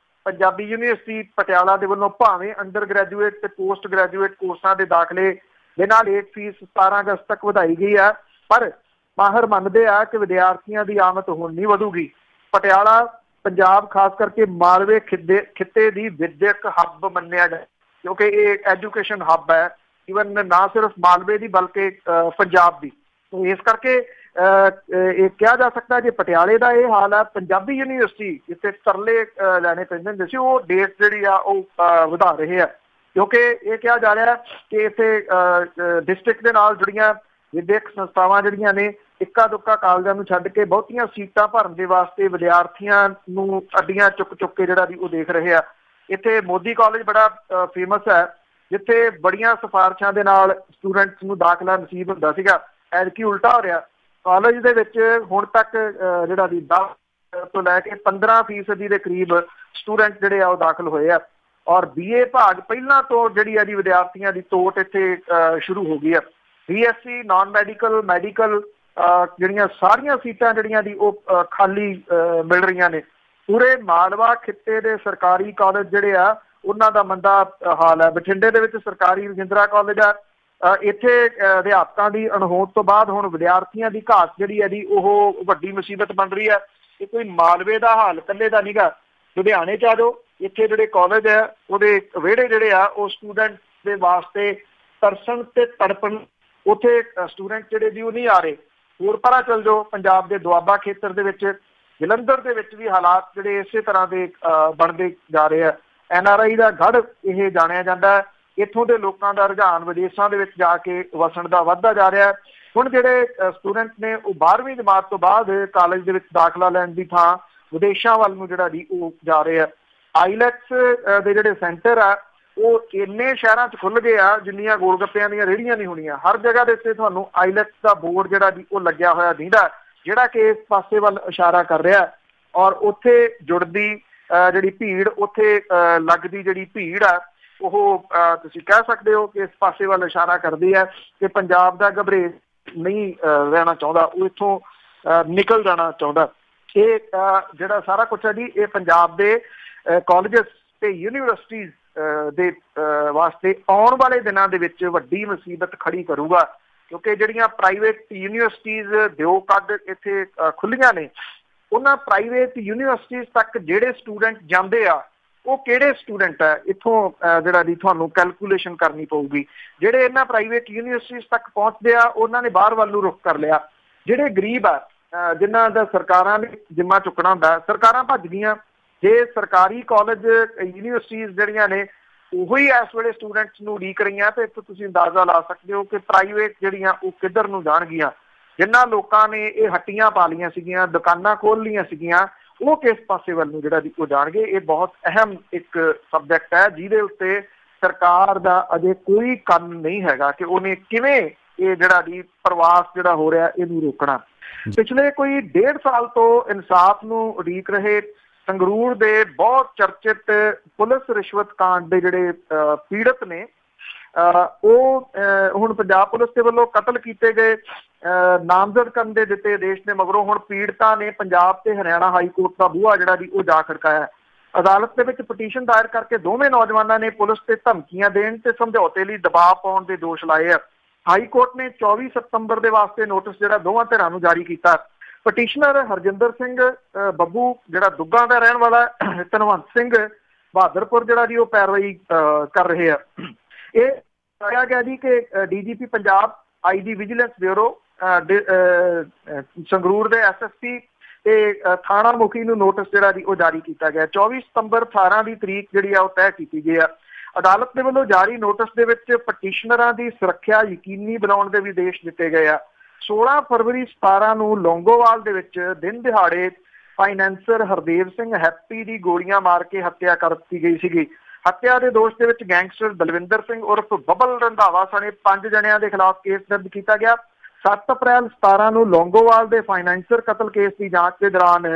ਪੰਜਾਬੀ ਯੂਨੀਵਰਸਿਟੀ ਪਟਿਆਲਾ ਦੇ ਵੱਲੋਂ ਭਾਵੇਂ ਅੰਡਰ ਗ੍ਰੈਜੂਏਟ ਤੇ ਪੋਸਟ ਗ੍ਰੈਜੂਏਟ ਕੋਰਸਾਂ ਦੇ ਦਾਖਲੇ ਬਿਨਾਂ ਲੇਟ ਫੀਸ 17 ਅਗਸਤ ਤੱਕ ਵਧਾਈ ਗਈ ਆ, ਪਰ ਮਾਹਰ ਮੰਨਦੇ ਆ ਕਿ ਵਿਦਿਆਰਥੀਆਂ ਦੀ ਆਮਦ ਹੁਣ ਨਹੀਂ ਵਧੂਗੀ। ਪਟਿਆਲਾ ਪੰਜਾਬ ਖਾਸ ਕਰਕੇ ਮਾਲਵੇ ਖਿੱਤੇ ਦੀ ਵਿਦਿਅਕ ਹੱਬ ਮੰਨਿਆ ਜਾਂਦਾ, ਕਿਉਂਕਿ ਇਹ ਐਜੂਕੇਸ਼ਨ ਹੱਬ ਹੈ, ਈਵਨ ਨਾ ਸਿਰਫ ਮਾਲਵੇ ਦੀ ਬਲਕਿ ਪੰਜਾਬ ਦੀ। ਇਸ ਕਰਕੇ ਇਹ ਕਿਹਾ ਜਾ ਸਕਦਾ ਜੇ ਪਟਿਆਲੇ ਦਾ ਇਹ ਹਾਲ ਹੈ, ਪੰਜਾਬੀ ਯੂਨੀਵਰਸਿਟੀ ਜਿੱਥੇ ਤਰਲੇ ਲੈਣੇ ਪੈਂਦੇ ਹੁੰਦੇ ਸੀ ਉਹ ਡੇਟ ਜਿਹੜੀ ਆ ਉਹ ਵਧਾ ਰਹੇ ਆ, ਕਿਉਂਕਿ ਇਹ ਕਿਹਾ ਜਾ ਰਿਹਾ ਕਿ ਇੱਥੇ ਡਿਸਟ੍ਰਿਕਟ ਦੇ ਨਾਲ ਜੁੜੀਆਂ ਵਿਦਿਅਕ ਸੰਸਥਾਵਾਂ ਜਿਹੜੀਆਂ ਨੇ ਇੱਕਾ ਦੁੱਕਾ ਕਾਲਜਾਂ ਨੂੰ ਛੱਡ ਕੇ ਬਹੁਤੀਆਂ ਸੀਟਾਂ ਭਰਨ ਦੇ ਵਾਸਤੇ ਵਿਦਿਆਰਥੀਆਂ ਨੂੰ ਅੱਡੀਆਂ ਚੁੱਕ ਕੇ ਜਿਹੜਾ ਵੀ ਉਹ ਦੇਖ ਰਹੇ ਆ। ਇੱਥੇ ਮੋਦੀ ਕਾਲਜ ਬੜਾ ਫੇਮਸ ਹੈ, ਜਿੱਥੇ ਬੜੀਆਂ ਸਿਫਾਰਿਸ਼ਾਂ ਦੇ ਨਾਲ ਸਟੂਡੈਂਟਸ ਨੂੰ ਦਾਖਲਾ ਨਸੀਬ ਹੁੰਦਾ ਸੀਗਾ। ਐਤਕੀ ਉਲਟਾ ਹੋ ਰਿਹਾ, ਕਾਲਜ ਦੇ ਵਿੱਚ ਹੁਣ ਤੱਕ ਜਿਹੜਾ ਵੀ 10 ਤੋਂ ਲੈ ਕੇ 15% ਦੇ ਕਰੀਬ ਸਟੂਡੈਂਟ ਜਿਹੜੇ ਆ ਉਹ ਦਾਖਲ ਹੋਏ ਆ, ਔਰ BA ਭਾਗ ਪਹਿਲਾਂ ਤੋਂ ਜਿਹੜੀ ਆ ਜੀ ਵਿਦਿਆਰਥੀਆਂ ਦੀ ਤੋਟ ਇੱਥੇ ਸ਼ੁਰੂ ਹੋ ਗਈ ਆ। BSc ਨਾਨ ਮੈਡੀਕਲ ਮੈਡੀਕਲ ਜਿਹੜੀਆਂ ਸਾਰੀਆਂ ਸੀਟਾਂ ਜਿਹੜੀਆਂ ਦੀ ਉਹ ਖਾਲੀ ਮਿਲ ਰਹੀਆਂ ਨੇ। ਪੂਰੇ ਮਾਲਵਾ ਖਿੱਤੇ ਦੇ ਸਰਕਾਰੀ ਕਾਲਜ ਜਿਹੜੇ ਆ ਉਹਨਾਂ ਦਾ ਮੰਦਾ ਹਾਲ ਹੈ। ਬਠਿੰਡੇ ਦੇ ਵਿੱਚ ਸਰਕਾਰੀ ਰਜਿੰਦਰਾ ਕਾਲਜ ਆ, ਇੱਥੇ ਅਧਿਆਪਕਾਂ ਦੀ ਅਣਹੋਂਦ ਤੋਂ ਬਾਅਦ ਹੁਣ ਵਿਦਿਆਰਥੀਆਂ ਦੀ ਘਾਟ ਜਿਹੜੀ ਹੈ ਜੀ ਉਹ ਵੱਡੀ ਮੁਸੀਬਤ ਬਣ ਰਹੀ ਹੈ। ਇਹ ਕੋਈ ਮਾਲਵੇ ਦਾ ਹਾਲ ਇਕੱਲੇ ਦਾ ਨੀਗਾ, ਲੁਧਿਆਣੇ 'ਚ ਆ ਜਾਓ, ਇੱਥੇ ਜਿਹੜੇ ਕਾਲਜ ਹੈ ਉਹਦੇ ਵਿਹੜੇ ਜਿਹੜੇ ਆ ਉਹ ਸਟੂਡੈਂਟ ਦੇ ਵਾਸਤੇ ਤਰਸਣ ਤੇ ਤੜਪਣ, ਉੱਥੇ ਸਟੂਡੈਂਟ ਜਿਹੜੇ ਜੀ ਉਹ ਨਹੀਂ ਆ ਰਹੇ। ਹੋਰ ਪਰਾਂ ਚੱਲ ਜਾਓ ਪੰਜਾਬ ਦੇ ਦੁਆਬਾ ਖੇਤਰ ਦੇ ਵਿੱਚ, ਜਲੰਧਰ ਦੇ ਵਿੱਚ ਵੀ ਹਾਲਾਤ ਜਿਹੜੇ ਇਸੇ ਤਰ੍ਹਾਂ ਦੇ ਬਣਦੇ ਜਾ ਰਹੇ ਆ। NRI ਦਾ ਗੜ੍ਹ ਇਹ ਜਾਣਿਆ ਜਾਂਦਾ ਹੈ। ਇੱਥੋਂ ਦੇ ਲੋਕਾਂ ਦਾ ਰੁਝਾਨ ਵਿਦੇਸ਼ਾਂ ਦੇ ਵਿੱਚ ਜਾ ਕੇ ਵਸਣ ਦਾ ਵੱਧਦਾ ਜਾ ਰਿਹਾ। ਹੁਣ ਜਿਹੜੇ ਸਟੂਡੈਂਟ ਨੇ ਉਹ 12ਵੀਂ ਜਮਾਤ ਤੋਂ ਬਾਅਦ ਕਾਲਜ ਦੇ ਵਿੱਚ ਦਾਖਲਾ ਲੈਣ ਦੀ ਥਾਂ ਵਿਦੇਸ਼ਾਂ ਵੱਲ ਨੂੰ ਜਿਹੜਾ ਜੀ ਉਹ ਜਾ ਰਹੇ ਆ। IELTS ਦੇ ਜਿਹੜੇ ਸੈਂਟਰ ਆ ਉਹ ਇੰਨੇ ਸ਼ਹਿਰਾਂ 'ਚ ਖੁੱਲ੍ਹ ਗਏ ਆ ਜਿੰਨੀਆਂ ਗੋਲ ਗੱਪਿਆਂ ਦੀਆਂ ਰੇਹੜੀਆਂ ਨਹੀਂ ਹੋਣੀਆਂ। ਹਰ ਜਗ੍ਹਾ ਦੇ ਉੱਤੇ ਤੁਹਾਨੂੰ IELTS ਦਾ ਬੋਰਡ ਜਿਹੜਾ ਜੀ ਉਹ ਲੱਗਿਆ ਹੋਇਆ ਦਿਖਦਾ, ਜਿਹੜਾ ਕਿ ਇਸ ਪਾਸੇ ਵੱਲ ਇਸ਼ਾਰਾ ਕਰ ਰਿਹਾ। ਔਰ ਉੱਥੇ ਜੁੜਦੀ ਜਿਹੜੀ ਭੀੜ, ਉੱਥੇ ਲੱਗਦੀ ਜਿਹੜੀ ਭੀੜ ਆ ਉਹ ਤੁਸੀਂ ਕਹਿ ਸਕਦੇ ਹੋ ਕਿ ਇਸ ਪਾਸੇ ਵੱਲ ਇਸ਼ਾਰਾ ਕਰਦੀ ਹੈ ਕਿ ਪੰਜਾਬ ਦਾ ਘਬਰੇ ਨਹੀਂ ਰਹਿਣਾ ਚਾਹੁੰਦਾ, ਉਹ ਇੱਥੋਂ ਨਿਕਲ ਜਾਣਾ ਚਾਹੁੰਦਾ। ਇਹ ਜਿਹੜਾ ਸਾਰਾ ਕੁਛ ਹੈ ਜੀ ਇਹ ਪੰਜਾਬ ਦੇ ਕਾਲਜਸ ਤੇ ਯੂਨੀਵਰਸਿਟੀਜ਼ ਦੇ ਵਾਸਤੇ ਆਉਣ ਵਾਲੇ ਦਿਨਾਂ ਦੇ ਵਿੱਚ ਵੱਡੀ ਮੁਸੀਬਤ ਖੜੀ ਕਰੂਗਾ, ਕਿਉਂਕਿ ਜਿਹੜੀਆਂ ਪ੍ਰਾਈਵੇਟ ਯੂਨੀਵਰਸਿਟੀਜ਼ ਦਿਓ ਕੱਢ ਇੱਥੇ ਖੁੱਲੀਆਂ ਨੇ, ਉਹਨਾਂ ਪ੍ਰਾਈਵੇਟ ਯੂਨੀਵਰਸਿਟੀਜ਼ ਤੱਕ ਜਿਹੜੇ ਸਟੂਡੈਂਟ ਜਾਂਦੇ ਆ ਉਹ ਕਿਹੜੇ ਸਟੂਡੈਂਟ ਹੈ, ਇੱਥੋਂ ਜਿਹੜਾ ਦੀ ਤੁਹਾਨੂੰ ਕੈਲਕੂਲੇਸ਼ਨ ਕਰਨੀ ਪਊਗੀ। ਜਿਹੜੇ ਇਹਨਾਂ ਪ੍ਰਾਈਵੇਟ ਯੂਨੀਵਰਸਿਟੀਜ਼ ਤੱਕ ਪਹੁੰਚਦੇ ਆ ਉਹਨਾਂ ਨੇ ਬਾਹਰ ਵੱਲ ਨੂੰ ਰੁਖ ਕਰ ਲਿਆ। ਜਿਹੜੇ ਗਰੀਬ ਆ ਜਿਨ੍ਹਾਂ ਦਾ ਸਰਕਾਰਾਂ ਨੇ ਜਿੰਮਾ ਚੁੱਕਣਾ ਹੁੰਦਾ, ਸਰਕਾਰਾਂ ਭੱਜ ਗਈਆਂ। ਜੇ ਸਰਕਾਰੀ ਕਾਲਜ ਯੂਨੀਵਰਸਿਟੀਜ਼ ਜਿਹੜੀਆਂ ਨੇ ਉਹੀ ਇਸ ਵੇਲੇ ਸਟੂਡੈਂਟਸ ਨੂੰ ਉਡੀਕ ਰਹੀਆਂ, ਤੇ ਇੱਥੋਂ ਤੁਸੀਂ ਅੰਦਾਜ਼ਾ ਲਾ ਸਕਦੇ ਹੋ ਕਿ ਪ੍ਰਾਈਵੇਟ ਜਿਹੜੀਆਂ ਉਹ ਕਿੱਧਰ ਨੂੰ ਜਾਣਗੀਆਂ। ਜਿਨ੍ਹਾਂ ਲੋਕਾਂ ਨੇ ਇਹ ਹੱਟੀਆਂ ਪਾ ਲਈਆਂ ਸੀਗੀਆਂ, ਦੁਕਾਨਾਂ ਖੋਲ੍ਹ ਲਈਆਂ ਸੀਗੀਆਂ, ਉਹ ਕਿਸ ਪਾਸੇ ਵੱਲ ਨੂੰ ਜਿਹੜਾ ਉਹ ਜਾਣਗੇ। ਇਹ ਬਹੁਤ ਅਹਿਮ ਇੱਕ ਸਬਜੈਕਟ ਹੈ ਜਿਹਦੇ ਉੱਤੇ ਸਰਕਾਰ ਦਾ ਅਜੇ ਕੋਈ ਕੰਨ ਨਹੀਂ ਹੈਗਾ ਕਿ ਉਹਨੇ ਕਿਵੇਂ ਇਹ ਜਿਹੜਾ ਦੀ ਪ੍ਰਵਾਸ ਜਿਹੜਾ ਹੋ ਰਿਹਾ ਇਹਨੂੰ ਰੋਕਣਾ। ਪਿਛਲੇ ਕੋਈ 1.5 ਸਾਲ ਤੋਂ ਇਨਸਾਫ ਨੂੰ ਉਡੀਕ ਰਹੇ ਸੰਗਰੂਰ ਦੇ ਬਹੁਤ ਚਰਚਿਤ ਪੁਲਿਸ ਰਿਸ਼ਵਤ ਕਾਂਡ ਦੇ ਜਿਹੜੇ ਪੀੜਤ ਨੇ, ਉਹ ਹੁਣ ਪੰਜਾਬ ਪੁਲਿਸ ਦੇ ਵੱਲੋਂ ਕਤਲ ਕੀਤੇ ਗਏ ਨਾਮਜ਼ਦ ਕਰਨ ਦੇ ਦਿੱਤੇ ਆਦੇਸ਼ ਦੇ ਮਗਰੋਂ ਹੁਣ ਪੀੜਤਾਂ ਨੇ ਪੰਜਾਬ ਤੇ ਹਰਿਆਣਾ ਹਾਈ ਕੋਰਟ ਦਾ ਬੂਹਾ ਜਿਹੜਾ ਜੀ ਉਹ ਜਾ ਖੜਕਾਇਆ। ਅਦਾਲਤ ਦੇ ਵਿੱਚ ਪਟੀਸ਼ਨ ਦਾਇਰ ਕਰਕੇ ਦੋਵੇਂ ਨੌਜਵਾਨਾਂ ਨੇ ਪੁਲਿਸ ਤੇ ਧਮਕੀਆਂ ਦੇਣ ਤੇ ਸਮਝੌਤੇ ਲਈ ਦਬਾਅ ਪਾਉਣ ਦੇ ਦੋਸ਼ ਲਾਏ ਆ। ਹਾਈ ਕੋਰਟ ਨੇ 24 ਸਤੰਬਰ ਦੇ ਵਾਸਤੇ ਨੋਟਿਸ ਜਿਹੜਾ ਦੋਵਾਂ ਧਿਰਾਂ ਨੂੰ ਜਾਰੀ ਕੀਤਾ। ਪਟੀਸ਼ਨਰ ਹਰਜਿੰਦਰ ਸਿੰਘ ਬੱਬੂ ਜਿਹੜਾ ਦੁੱਗਾ ਦਾ ਰਹਿਣ ਵਾਲਾ, ਧਨਵੰਤ ਸਿੰਘ ਬਹਾਦਰਪੁਰ ਜਿਹੜਾ ਜੀ ਉਹ ਪੈਰਵਾਈ ਕਰ ਰਹੇ ਆ। ਇਹ ਕਿਹਾ ਗਿਆ ਜੀ ਕਿ DGP Punjab, IG vigilance bureau, Sangrur ਦੇ SSP ਤੇ ਥਾਣਾ ਮੁਖੀ ਨੂੰ ਨੋਟਿਸ ਜਿਹੜਾ ਜੀ ਉਹ ਜਾਰੀ ਕੀਤਾ ਗਿਆ। 24 ਸਤੰਬਰ 18 ਦੀ ਤਰੀਕ ਜਿਹੜੀ ਆ ਉਹ ਤੈਅ ਕੀਤੀ ਗਈ ਆ। ਅਦਾਲਤ ਦੇ ਵੱਲੋਂ ਜਾਰੀ ਨੋਟਿਸ ਦੇ ਵਿੱਚ ਪਟੀਸ਼ਨਰਾਂ ਦੀ ਸੁਰੱਖਿਆ ਯਕੀਨੀ ਬਣਾਉਣ ਦੇ ਵੀ ਆਦੇਸ਼ ਦਿੱਤੇ ਗਏ ਆ। 16 ਫਰਵਰੀ 17 ਨੂੰ ਲੌਂਗੋਵਾਲ ਦੇ ਵਿੱਚ ਦਿਨ ਦਿਹਾੜੇ ਫਾਈਨੈਂਸਰ ਹਰਦੇਵ ਸਿੰਘ ਹੈਪੀ ਦੀ ਗੋਲੀਆਂ ਮਾਰ ਕੇ ਹੱਤਿਆ ਕਰ ਦਿੱਤੀ ਗਈ ਸੀਗੀ। ਹੱਤਿਆ ਦੇ ਦੋਸ਼ ਦੇ ਵਿੱਚ ਗੈਂਗਸਟਰ ਦਲਵਿੰਦਰ ਸਿੰਘ ਉਰਫ ਬੱਬਲ ਰੰਧਾਵਾ ਸਣੇ 5 ਜਣਿਆਂ ਦੇ ਖਿਲਾਫ ਕੇਸ ਦਰਜ ਕੀਤਾ ਗਿਆ। 7 ਅਪ੍ਰੈਲ 17 ਨੂੰ ਲੌਂਗੋਵਾਲ ਦੇ ਫਾਈਨੈਂਸਰ ਕਤਲ ਕੇਸ ਦੀ ਜਾਂਚ ਦੇ ਦੌਰਾਨ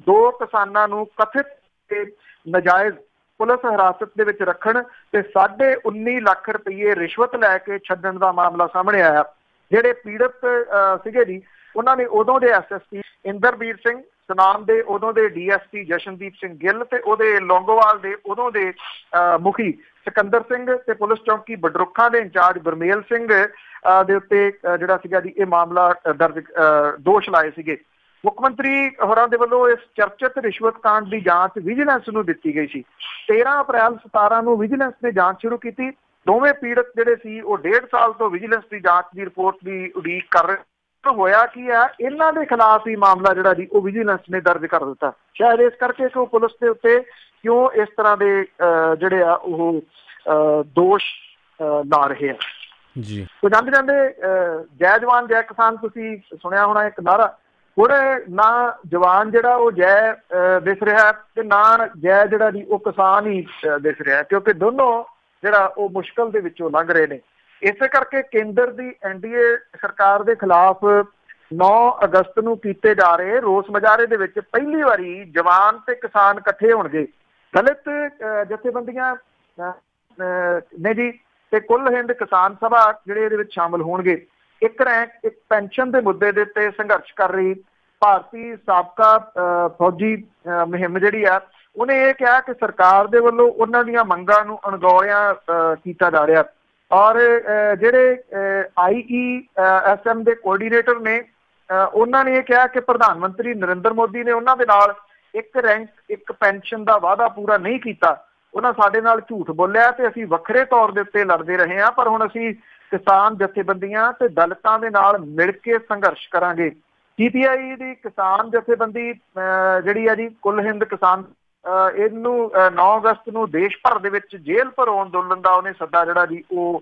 2 ਕਿਸਾਨਾਂ ਨੂੰ ਕਥਿਤ ਤੇ ਨਜਾਇਜ਼ ਪੁਲਿਸ ਹਿਰਾਸਤ ਦੇ ਵਿੱਚ ਰੱਖਣ ਤੇ 19.5 ਲੱਖ ਰੁਪਏ ਰਿਸ਼ਵਤ ਲੈ ਕੇ ਛੱਡਣ ਦਾ ਮਾਮਲਾ ਸਾਹਮਣੇ ਆਇਆ। ਜਿਹੜੇ ਪੀੜਤ ਸੀਗੇ ਜੀ ਉਹਨਾਂ ਨੇ ਉਦੋਂ ਦੇ SSP ਇੰਦਰਬੀਰ ਸਿੰਘ, ਸੁਨਾਮ ਦੇ ਉਦੋਂ ਦੇ DSP ਜਸ਼ਨਦੀਪ ਸਿੰਘ ਗਿੱਲ ਤੇ ਉਹਦੇ ਲੌਂਗੋਵਾਲ ਦੇ ਉਦੋਂ ਦੇ ਮੁਖੀ ਸਿਕੰਦਰ ਸਿੰਘ ਤੇ ਪੁਲਿਸ ਚੌਂਕੀ ਬਡਰੁੱਖਾਂ ਦੇ ਇੰਚਾਰਜ ਗੁਰਮੇਲ ਸਿੰਘ ਦੇ ਉੱਤੇ ਜਿਹੜਾ ਸੀਗਾ ਜੀ ਇਹ ਮਾਮਲਾ ਦਰਜ ਦੋਸ਼ ਲਾਏ ਸੀਗੇ। ਮੁੱਖ ਮੰਤਰੀ ਹੋਰਾਂ ਦੇ ਵੱਲੋਂ ਇਸ ਚਰਚਿਤ ਰਿਸ਼ਵਤ ਕਾਂਡ ਦੀ ਜਾਂਚ ਵਿਜੀਲੈਂਸ ਨੂੰ ਦਿੱਤੀ ਗਈ ਸੀ। 13 ਅਪ੍ਰੈਲ 17 ਨੂੰ ਵਿਜੀਲੈਂਸ ਨੇ ਜਾਂਚ ਸ਼ੁਰੂ ਕੀਤੀ। ਦੋਵੇਂ ਪੀੜਤ ਜਿਹੜੇ ਸੀ ਉਹ 1.5 ਸਾਲ ਤੋਂ ਵਿਜੀਲੈਂਸ ਦੀ ਜਾਂਚ ਦੀ ਰਿਪੋਰਟ ਦੀ ਉਡੀਕ ਕਰ ਰਹੇ। ਹੋਇਆ ਕੀ ਹੈ, ਇਹਨਾਂ ਦੇ ਖਿਲਾਫ ਹੀ ਮਾਮਲਾ ਜਿਹੜਾ ਜੀ ਉਹ ਵਿਜੀਲੈਂਸ ਨੇ ਦਰਜ ਕਰ ਦਿੱਤਾ। ਸ਼ਾਇਦ ਇਸ ਕਰਕੇ ਕਿ ਉਹ ਪੁਲਿਸ ਦੇ ਉੱਤੇ ਕਿਉਂ ਇਸ ਤਰ੍ਹਾਂ ਦੇ ਜਿਹੜੇ ਆ ਉਹ ਦੋਸ਼ ਲਾ ਰਹੇ ਆ ਜੀ। ਤੋ ਜਾਂਦੇ ਜਾਂਦੇ ਜੈ ਜਵਾਨ ਜੈ ਕਿਸਾਨ ਤੁਸੀਂ ਸੁਣਿਆ ਹੋਣਾ ਇੱਕ ਨਾਰਾ। ਹੁਣ ਨਾ ਜਵਾਨ ਜਿਹੜਾ ਉਹ ਜੈ ਦਿਸ ਰਿਹਾ ਤੇ ਨਾ ਜੈ ਜਿਹੜਾ ਜੀ ਉਹ ਕਿਸਾਨ ਹੀ ਦਿਸ ਰਿਹਾ, ਕਿਉਂਕਿ ਦੋਨੋਂ ਜਿਹੜਾ ਉਹ ਮੁਸ਼ਕਲ ਦੇ ਵਿੱਚੋਂ ਲੰਘ ਰਹੇ ਨੇ। ਇਸੇ ਕਰਕੇ ਕੇਂਦਰ ਦੀ NDA ਸਰਕਾਰ ਦੇ ਖਿਲਾਫ 9 ਅਗਸਤ ਨੂੰ ਕੀਤੇ ਜਾ ਰਹੇ ਰੋਸ ਮੁਜ਼ਾਹਰੇ ਦੇ ਵਿੱਚ ਪਹਿਲੀ ਵਾਰੀ ਜਵਾਨ ਤੇ ਕਿਸਾਨ ਇਕੱਠੇ ਹੋਣਗੇ। ਦਲਿਤ ਜਥੇਬੰਦੀਆਂ ਨੇ ਜੀ ਤੇ ਕੁੱਲ ਹਿੰਦ ਕਿਸਾਨ ਸਭਾ ਜਿਹੜੇ ਇਹਦੇ ਵਿੱਚ ਸ਼ਾਮਲ ਹੋਣਗੇ। ਇੱਕ ਪੈਨਸ਼ਨ ਦੇ ਮੁੱਦੇ ਦੇ ਉੱਤੇ ਸੰਘਰਸ਼ ਕਰ ਰਹੀ ਭਾਰਤੀ ਸਾਬਕਾ ਫੌਜੀ ਮੁਹਿੰਮ ਜਿਹੜੀ ਆ, ਉਹਨੇ ਇਹ ਕਿਹਾ ਕਿ ਸਰਕਾਰ ਦੇ ਵੱਲੋਂ ਉਹਨਾਂ ਦੀਆਂ ਮੰਗਾਂ ਨੂੰ ਅਣਗੌਲਿਆ ਕੀਤਾ ਜਾ ਰਿਹਾ। ਔਰ ਜਿਹੜੇ IESM ਦੇ ਕੋਆਰਡੀਨੇਟਰ ਨੇ ਉਹਨਾਂ ਨੇ ਇਹ ਕਿਹਾ ਕਿ ਪ੍ਰਧਾਨ ਮੰਤਰੀ ਨਰਿੰਦਰ ਮੋਦੀ ਨੇ ਉਹਨਾਂ ਦੇ ਨਾਲ ਇੱਕ ਰੈਂਕ ਇੱਕ ਪੈਨਸ਼ਨ ਦਾ ਵਾਅਦਾ ਪੂਰਾ ਨਹੀਂ ਕੀਤਾ। ਉਹਨਾਂ ਸਾਡੇ ਨਾਲ ਝੂਠ ਬੋਲਿਆ ਤੇ ਅਸੀਂ ਵੱਖਰੇ ਤੌਰ ਦੇ ਉੱਤੇ ਲੜਦੇ ਰਹੇ ਹਾਂ, ਪਰ ਹੁਣ ਅਸੀਂ ਕਿਸਾਨ ਜਥੇਬੰਦੀਆਂ ਤੇ ਦਲਿਤਾਂ ਦੇ ਨਾਲ ਮਿਲ ਕੇ ਸੰਘਰਸ਼ ਕਰਾਂਗੇ। CPI ਦੀ ਕਿਸਾਨ ਜਥੇਬੰਦੀ ਜਿਹੜੀ ਆ ਜੀ ਕੁੱਲ ਹਿੰਦ ਕਿਸਾਨ, ਇਹਨੂੰ 9 ਅਗਸਤ ਨੂੰ ਦੇਸ਼ ਭਰ ਦੇ ਵਿੱਚ ਜੇਲ੍ਹ ਭਰੋ ਅੰਦੋਲਨ ਦਾ ਉਹਨੇ ਸੱਦਾ ਜਿਹੜਾ ਜੀ ਉਹ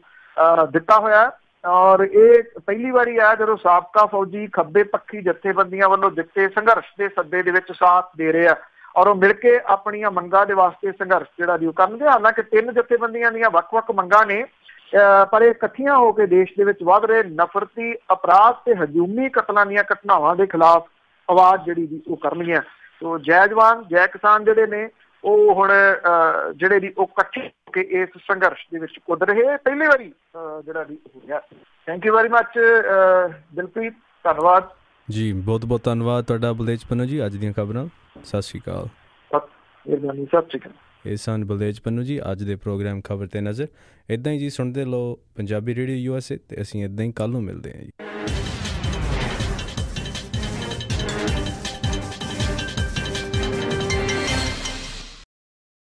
ਦਿੱਤਾ ਹੋਇਆ। ਔਰ ਇਹ ਪਹਿਲੀ ਵਾਰੀ ਆ ਜਦੋਂ ਸਾਬਕਾ ਫੌਜੀ ਖੱਬੇ ਪੱਖੀ ਜਥੇਬੰਦੀਆਂ ਵੱਲੋਂ ਦਿੱਤੇ ਸੰਘਰਸ਼ ਦੇ ਸੱਦੇ ਦੇ ਵਿੱਚ ਸਾਥ ਦੇ ਰਹੇ ਆ ਔਰ ਉਹ ਮਿਲ ਕੇ ਆਪਣੀਆਂ ਮੰਗਾਂ ਦੇ ਵਾਸਤੇ ਸੰਘਰਸ਼ ਜਿਹੜਾ ਜੀ ਉਹ ਕਰਨਗੇ। ਹਾਲਾਂਕਿ 3 ਜਥੇਬੰਦੀਆਂ ਦੀਆਂ ਵੱਖ-ਵੱਖ ਮੰਗਾਂ ਨੇ, ਪਰ ਇਹ ਇਕੱਠੀਆਂ ਹੋ ਕੇ ਦੇਸ਼ ਦੇ ਵਿੱਚ ਵੱਧ ਰਹੇ ਨਫ਼ਰਤੀ ਅਪਰਾਧ ਤੇ ਹਜੂਮੀ ਕਤਲਾਂ ਦੀਆਂ ਘਟਨਾਵਾਂ ਦੇ ਖਿਲਾਫ ਆਵਾਜ਼ ਜਿਹੜੀ ਜੀ ਉਹ ਕਰਨਗੀਆਂ। ਸੋ ਜੈ ਜਵਾਨ ਜੈ ਕਿਸਾਨ ਜਿਹੜੇ ਨੇ ਉਹ ਹੁਣ ਜਿਹੜੇ ਜੀ ਉਹ ਇਕੱਠੇ ਹੋ ਕੇ ਇਸ ਸੰਘਰਸ਼ ਦੇ ਵਿੱਚ ਕੁੱਦ ਰਹੇ। ਪਹਿਲੀ ਵਾਰੀ ਜਿਹੜਾ ਜੀ ਹੋ ਗਿਆ। Thank you very much Dilpreet, ਧੰਨਵਾਦ ਜੀ। ਬਹੁਤ ਬਹੁਤ ਧੰਨਵਾਦ ਤੁਹਾਡਾ ਬਲਦੇਜ ਪੰਨੂ ਜੀ ਅੱਜ ਦੀਆਂ ਖਬਰਾਂ। ਸਤਿ ਸ਼੍ਰੀ ਅਕਾਲ। ਮਿਹਰਬਾਨੀ, ਸਤਿ ਸ਼੍ਰੀ ਅਕਾਲ। ਇਹ ਸਨ ਬਲਦੇਜ ਪੰਨੂ ਜੀ ਅੱਜ ਦੇ ਪ੍ਰੋਗਰਾਮ ਖਬਰ ਤੇ ਨਜ਼ਰ। ਇੱਦਾਂ ਹੀ ਜੀ ਸੁਣਦੇ ਲਓ ਪੰਜਾਬੀ ਰੇਡੀਓ USA ਤੇ ਅਸੀਂ ਇੱਦਾਂ ਹੀ ਕੱਲ੍ਹ ਨੂੰ ਮਿਲਦੇ ਹਾਂ ਜੀ।